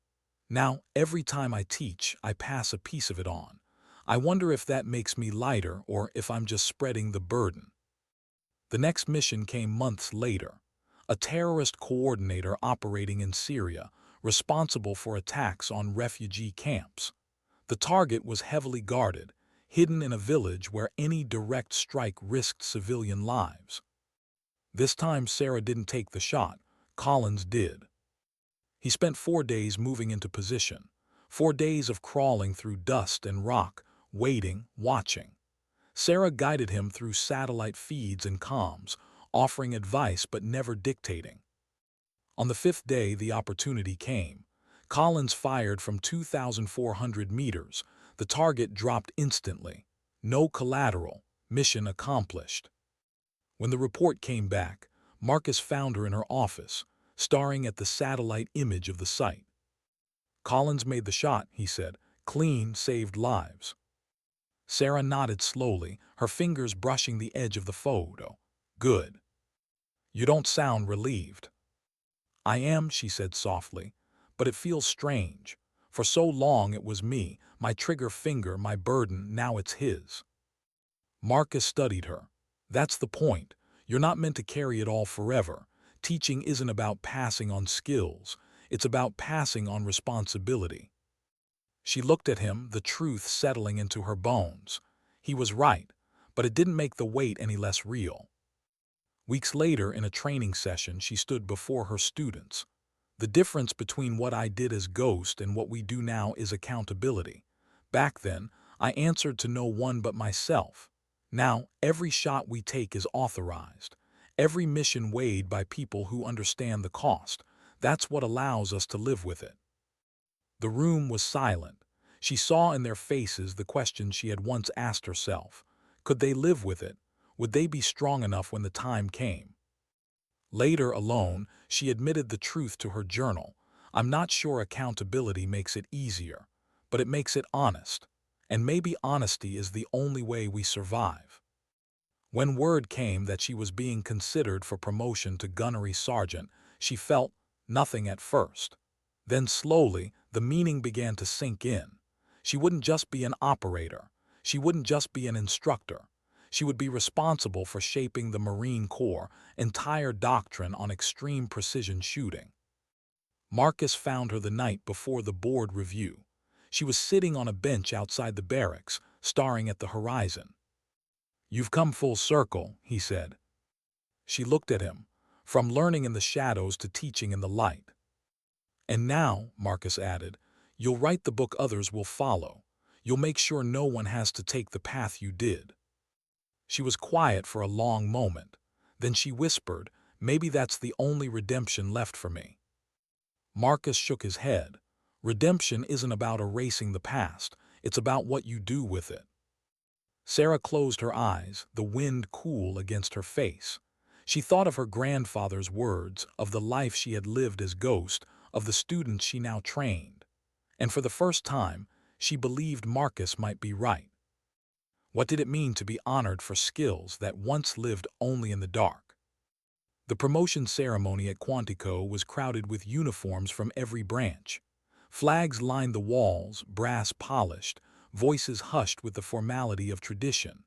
[SPEAKER 1] Now, every time I teach, I pass a piece of it on. I wonder if that makes me lighter or if I'm just spreading the burden. The next mission came months later. A terrorist coordinator operating in Syria, responsible for attacks on refugee camps. The target was heavily guarded, hidden in a village where any direct strike risked civilian lives. This time Sarah didn't take the shot, Collins did. He spent 4 days moving into position, 4 days of crawling through dust and rock, waiting, watching. Sarah guided him through satellite feeds and comms, offering advice but never dictating. On the 5th day, the opportunity came. Collins fired from 2,400 meters. The target dropped instantly. No collateral. Mission accomplished. When the report came back, Marcus found her in her office, staring at the satellite image of the site. Collins made the shot, he said. Clean, saved lives. Sarah nodded slowly, her fingers brushing the edge of the photo. Good. You don't sound relieved. I am, she said softly, but it feels strange. For so long it was me, my trigger finger, my burden, now it's his. Marcus studied her. That's the point. You're not meant to carry it all forever. Teaching isn't about passing on skills. It's about passing on responsibility. She looked at him, the truth settling into her bones. He was right, but it didn't make the weight any less real. Weeks later, in a training session, she stood before her students. The difference between what I did as Ghost and what we do now is accountability. Back then, I answered to no one but myself. Now, every shot we take is authorized. Every mission weighed by people who understand the cost. That's what allows us to live with it. The room was silent. She saw in their faces the question she had once asked herself. Could they live with it? Would they be strong enough when the time came? Later, alone, she admitted the truth to her journal. I'm not sure accountability makes it easier, but it makes it honest. And maybe honesty is the only way we survive. When word came that she was being considered for promotion to gunnery sergeant, she felt nothing at first. Then slowly, the meaning began to sink in. She wouldn't just be an operator. She wouldn't just be an instructor. She would be responsible for shaping the Marine Corps' entire doctrine on extreme precision shooting. Marcus found her the night before the board review. She was sitting on a bench outside the barracks, staring at the horizon. You've come full circle, he said. She looked at him, from learning in the shadows to teaching in the light. And now, Marcus added, you'll write the book others will follow. You'll make sure no one has to take the path you did. She was quiet for a long moment. Then she whispered, maybe that's the only redemption left for me. Marcus shook his head. Redemption isn't about erasing the past. It's about what you do with it. Sarah closed her eyes, the wind cool against her face. She thought of her grandfather's words, of the life she had lived as Ghost, of the students she now trained. And for the first time, she believed Marcus might be right. What did it mean to be honored for skills that once lived only in the dark? The promotion ceremony at Quantico was crowded with uniforms from every branch. Flags lined the walls, brass polished, voices hushed with the formality of tradition.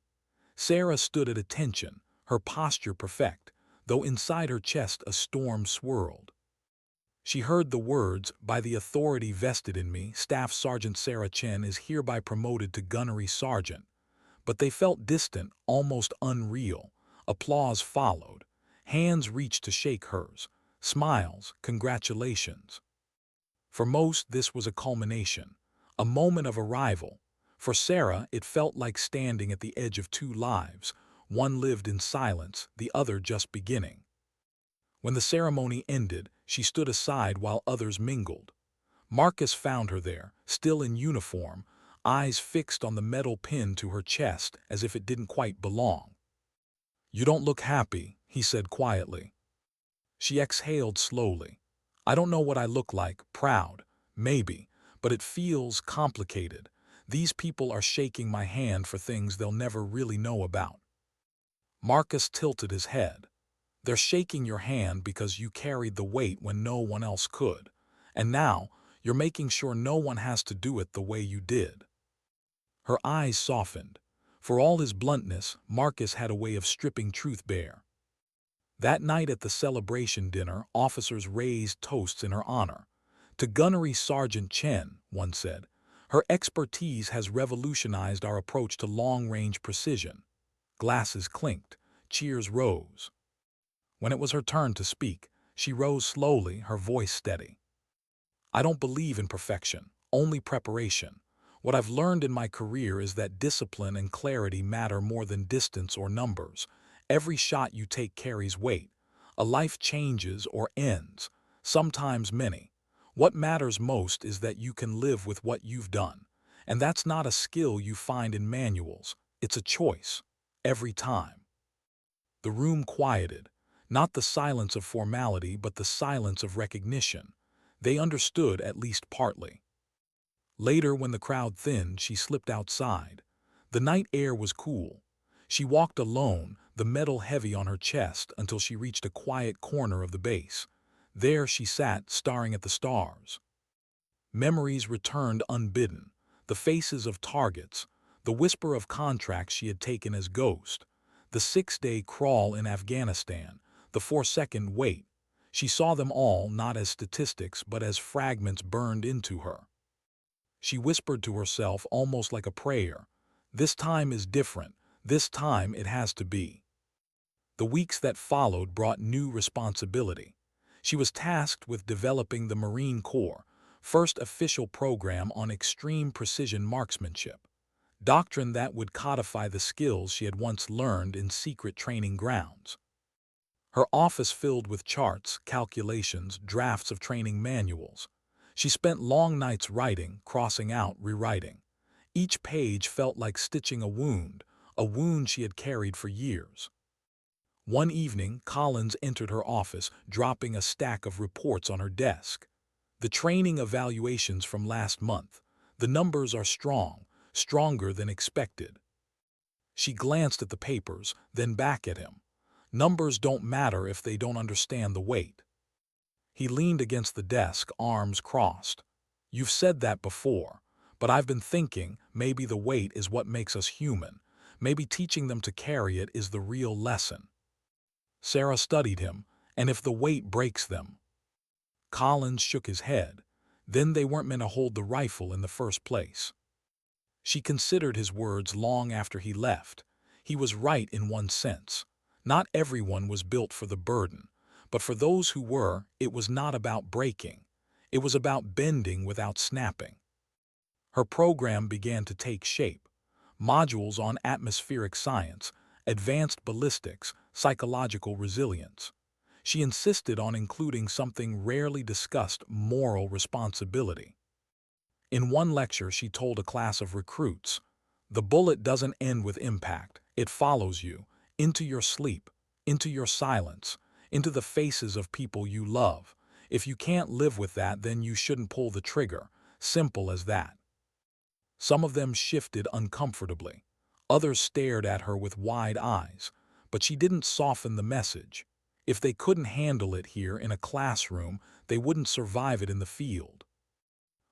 [SPEAKER 1] Sarah stood at attention, her posture perfect, though inside her chest a storm swirled. She heard the words, by the authority vested in me, Staff Sergeant Sarah Chen is hereby promoted to gunnery sergeant. But they felt distant, almost unreal. Applause followed. Hands reached to shake hers. Smiles, congratulations. For most, this was a culmination, a moment of arrival. For Sarah, it felt like standing at the edge of two lives. One lived in silence, the other just beginning. When the ceremony ended, she stood aside while others mingled. Marcus found her there, still in uniform, eyes fixed on the metal pin to her chest as if it didn't quite belong. You don't look happy, he said quietly. She exhaled slowly. I don't know what I look like, proud, maybe, but it feels complicated. These people are shaking my hand for things they'll never really know about. Marcus tilted his head. They're shaking your hand because you carried the weight when no one else could. And now, you're making sure no one has to do it the way you did. Her eyes softened. For all his bluntness, Marcus had a way of stripping truth bare. That night at the celebration dinner, officers raised toasts in her honor. To Gunnery Sergeant Chen, one said, her expertise has revolutionized our approach to long-range precision. Glasses clinked. Cheers rose. When it was her turn to speak, she rose slowly, her voice steady. I don't believe in perfection, only preparation. What I've learned in my career is that discipline and clarity matter more than distance or numbers. Every shot you take carries weight. A life changes or ends, sometimes many. What matters most is that you can live with what you've done. And that's not a skill you find in manuals. It's a choice. Every time. The room quieted. Not the silence of formality, but the silence of recognition. They understood at least partly. Later, when the crowd thinned, she slipped outside. The night air was cool. She walked alone, the metal heavy on her chest, until she reached a quiet corner of the base. There she sat, staring at the stars. Memories returned unbidden. The faces of targets, the whisper of contracts she had taken as ghost, the 6-day crawl in Afghanistan, the 4-second wait. She saw them all not as statistics but as fragments burned into her. She whispered to herself almost like a prayer, "This time is different. This time it has to be." The weeks that followed brought new responsibility. She was tasked with developing the Marine Corps' first official program on extreme precision marksmanship, doctrine that would codify the skills she had once learned in secret training grounds. Her office filled with charts, calculations, drafts of training manuals. She spent long nights writing, crossing out, rewriting. Each page felt like stitching a wound she had carried for years. One evening, Collins entered her office, dropping a stack of reports on her desk. The training evaluations from last month. The numbers are strong, stronger than expected. She glanced at the papers, then back at him. Numbers don't matter if they don't understand the weight. He leaned against the desk, arms crossed. You've said that before, but I've been thinking maybe the weight is what makes us human. Maybe teaching them to carry it is the real lesson. Sarah studied him, and if the weight breaks them. Collins shook his head. Then they weren't meant to hold the rifle in the first place. She considered his words long after he left. He was right in one sense. Not everyone was built for the burden, but for those who were, it was not about breaking. It was about bending without snapping. Her program began to take shape. Modules on atmospheric science, advanced ballistics, psychological resilience. She insisted on including something rarely discussed: moral responsibility. In one lecture, she told a class of recruits, "The bullet doesn't end with impact. It follows you, into your sleep, into your silence, into the faces of people you love. If you can't live with that, then you shouldn't pull the trigger. Simple as that." Some of them shifted uncomfortably. Others stared at her with wide eyes, but she didn't soften the message. If they couldn't handle it here in a classroom, they wouldn't survive it in the field.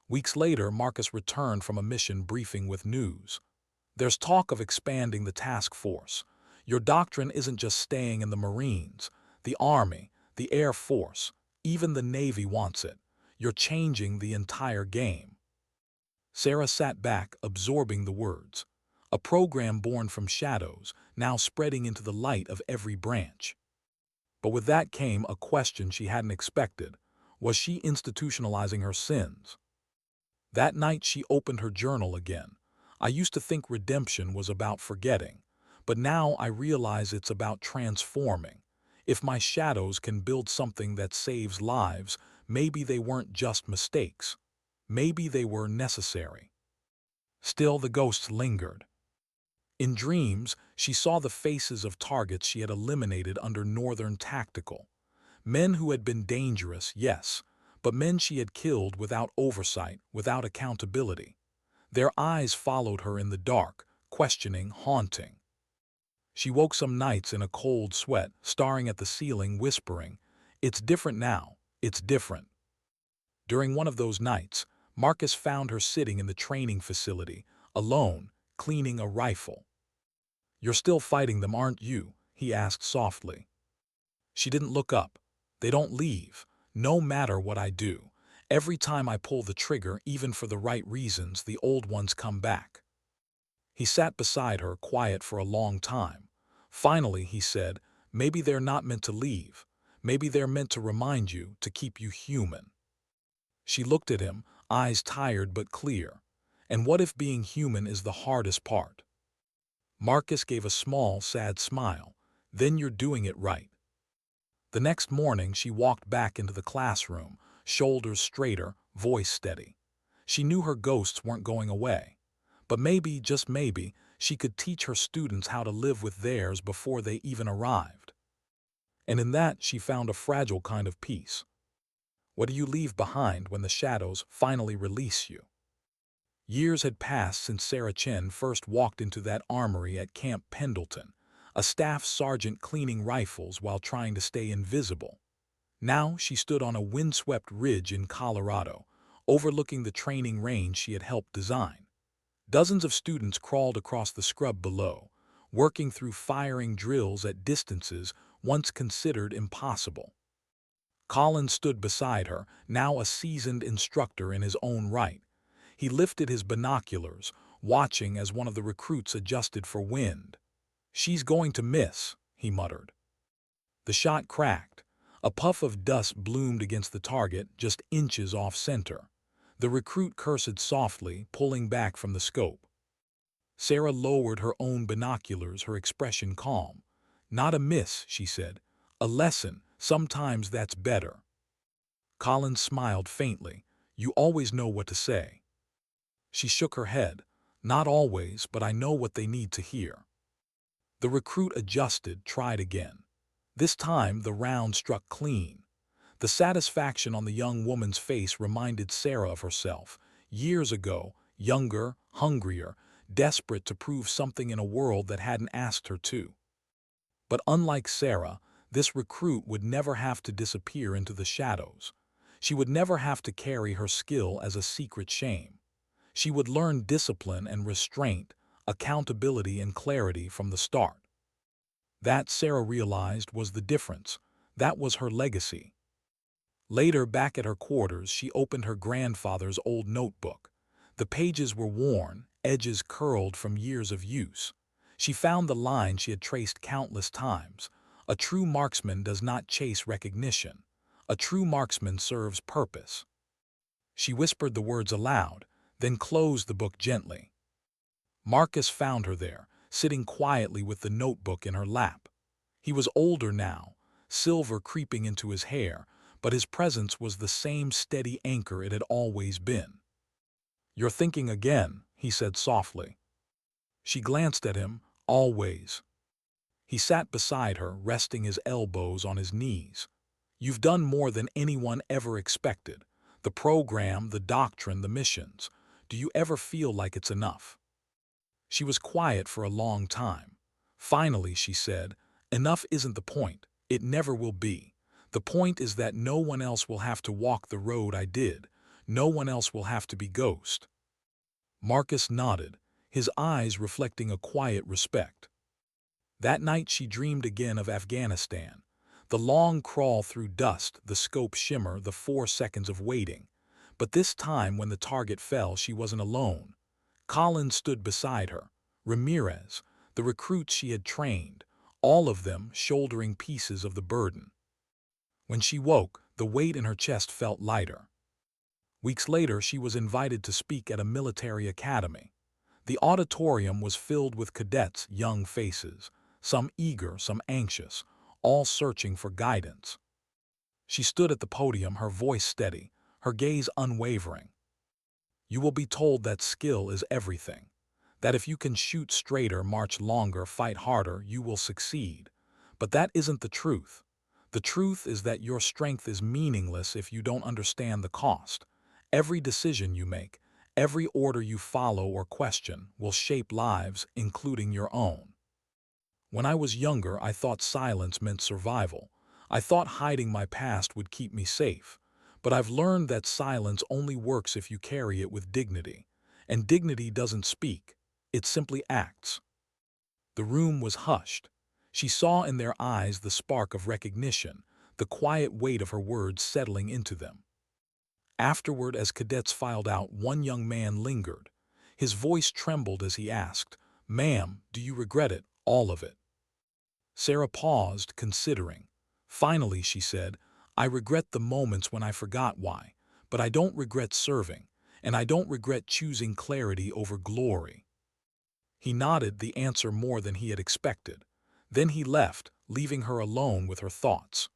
[SPEAKER 1] Weeks later, Marcus returned from a mission briefing with news. There's talk of expanding the task force. Your doctrine isn't just staying in the Marines. The Army, the Air Force, even the Navy wants it. You're changing the entire game. Sarah sat back, absorbing the words. A program born from shadows, now spreading into the light of every branch. But with that came a question she hadn't expected. Was she institutionalizing her sins? That night she opened her journal again. I used to think redemption was about forgetting, but now I realize it's about transforming. If my shadows can build something that saves lives, maybe they weren't just mistakes. Maybe they were necessary. Still, the ghosts lingered. In dreams, she saw the faces of targets she had eliminated under Northern Tactical. Men who had been dangerous, yes, but men she had killed without oversight, without accountability. Their eyes followed her in the dark, questioning, haunting. She woke some nights in a cold sweat, staring at the ceiling, whispering, "It's different now, it's different." During one of those nights, Marcus found her sitting in the training facility, alone, cleaning a rifle. "You're still fighting them, aren't you?" he asked softly. She didn't look up. "They don't leave, no matter what I do. Every time I pull the trigger, even for the right reasons, the old ones come back." He sat beside her, quiet for a long time. Finally, he said, "Maybe they're not meant to leave. Maybe they're meant to remind you, to keep you human." She looked at him, eyes tired but clear. "And what if being human is the hardest part?" Marcus gave a small, sad smile. "Then you're doing it right." The next morning she walked back into the classroom, shoulders straighter, voice steady. She knew her ghosts weren't going away. But maybe, just maybe, she could teach her students how to live with theirs before they even arrived. And in that she found a fragile kind of peace. What do you leave behind when the shadows finally release you? Years had passed since Sarah Chen first walked into that armory at Camp Pendleton, a staff sergeant cleaning rifles while trying to stay invisible. Now she stood on a windswept ridge in Colorado, overlooking the training range she had helped design. Dozens of students crawled across the scrub below, working through firing drills at distances once considered impossible. Colin stood beside her, now a seasoned instructor in his own right. He lifted his binoculars, watching as one of the recruits adjusted for wind. "She's going to miss," he muttered. The shot cracked. A puff of dust bloomed against the target, just inches off center. The recruit cursed softly, pulling back from the scope. Sarah lowered her own binoculars, her expression calm. "Not a miss," she said. "A lesson. Sometimes that's better." Colin smiled faintly. "You always know what to say." She shook her head. "Not always, but I know what they need to hear." The recruit adjusted, tried again. This time the round struck clean. The satisfaction on the young woman's face reminded Sarah of herself, years ago, younger, hungrier, desperate to prove something in a world that hadn't asked her to. But unlike Sarah, this recruit would never have to disappear into the shadows. She would never have to carry her skill as a secret shame. She would learn discipline and restraint, accountability and clarity from the start. That, Sarah realized, was the difference. That was her legacy. Later, back at her quarters, she opened her grandfather's old notebook. The pages were worn, edges curled from years of use. She found the line she had traced countless times. "A true marksman does not chase recognition. A true marksman serves purpose." She whispered the words aloud, then closed the book gently. Marcus found her there, sitting quietly with the notebook in her lap. He was older now, silver creeping into his hair, but his presence was the same steady anchor it had always been. "You're thinking again," he said softly. She glanced at him. "Always." He sat beside her, resting his elbows on his knees. "You've done more than anyone ever expected. The program, the doctrine, the missions. Do you ever feel like it's enough?" She was quiet for a long time. Finally, she said, "Enough isn't the point. It never will be. The point is that no one else will have to walk the road I did. No one else will have to be ghost." Marcus nodded, his eyes reflecting a quiet respect. That night she dreamed again of Afghanistan. The long crawl through dust, the scope shimmer, the 4 seconds of waiting. But this time when the target fell, she wasn't alone. Colin stood beside her. Ramirez, the recruits she had trained, all of them shouldering pieces of the burden. When she woke, the weight in her chest felt lighter. Weeks later, she was invited to speak at a military academy. The auditorium was filled with cadets, young faces, some eager, some anxious, all searching for guidance. She stood at the podium, her voice steady, her gaze unwavering. "You will be told that skill is everything. That if you can shoot straighter, march longer, fight harder, you will succeed. But that isn't the truth. The truth is that your strength is meaningless if you don't understand the cost. Every decision you make, every order you follow or question will shape lives, including your own. When I was younger, I thought silence meant survival. I thought hiding my past would keep me safe. But I've learned that silence only works if you carry it with dignity. And dignity doesn't speak, it simply acts. The room was hushed. She saw in their eyes the spark of recognition, the quiet weight of her words settling into them. Afterward, as cadets filed out, one young man lingered. His voice trembled as he asked, "Ma'am, do you regret it, all of it?" Sarah paused, considering. Finally, she said, "I regret the moments when I forgot why, but I don't regret serving, and I don't regret choosing clarity over glory." He nodded, the answer more than he had expected. Then he left, leaving her alone with her thoughts.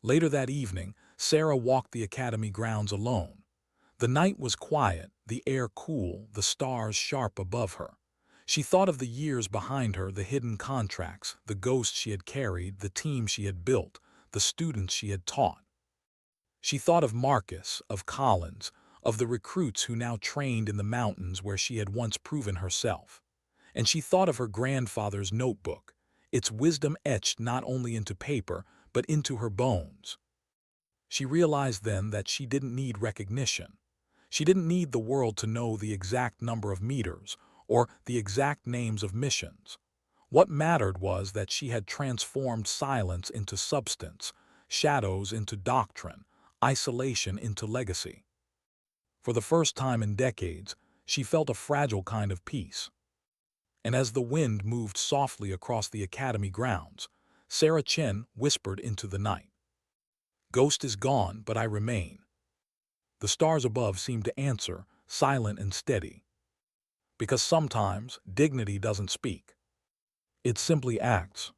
[SPEAKER 1] Later that evening, Sarah walked the academy grounds alone. The night was quiet, the air cool, the stars sharp above her. She thought of the years behind her, the hidden contracts, the ghosts she had carried, the team she had built, the students she had taught. She thought of Marcus, of Collins, of the recruits who now trained in the mountains where she had once proven herself. And she thought of her grandfather's notebook, its wisdom etched not only into paper, but into her bones. She realized then that she didn't need recognition. She didn't need the world to know the exact number of meters or the exact names of missions. What mattered was that she had transformed silence into substance, shadows into doctrine, isolation into legacy. For the first time in decades, she felt a fragile kind of peace. And as the wind moved softly across the academy grounds, Sarah Chen whispered into the night, "Ghost is gone, but I remain." The stars above seemed to answer, silent and steady. Because sometimes dignity doesn't speak. It simply acts.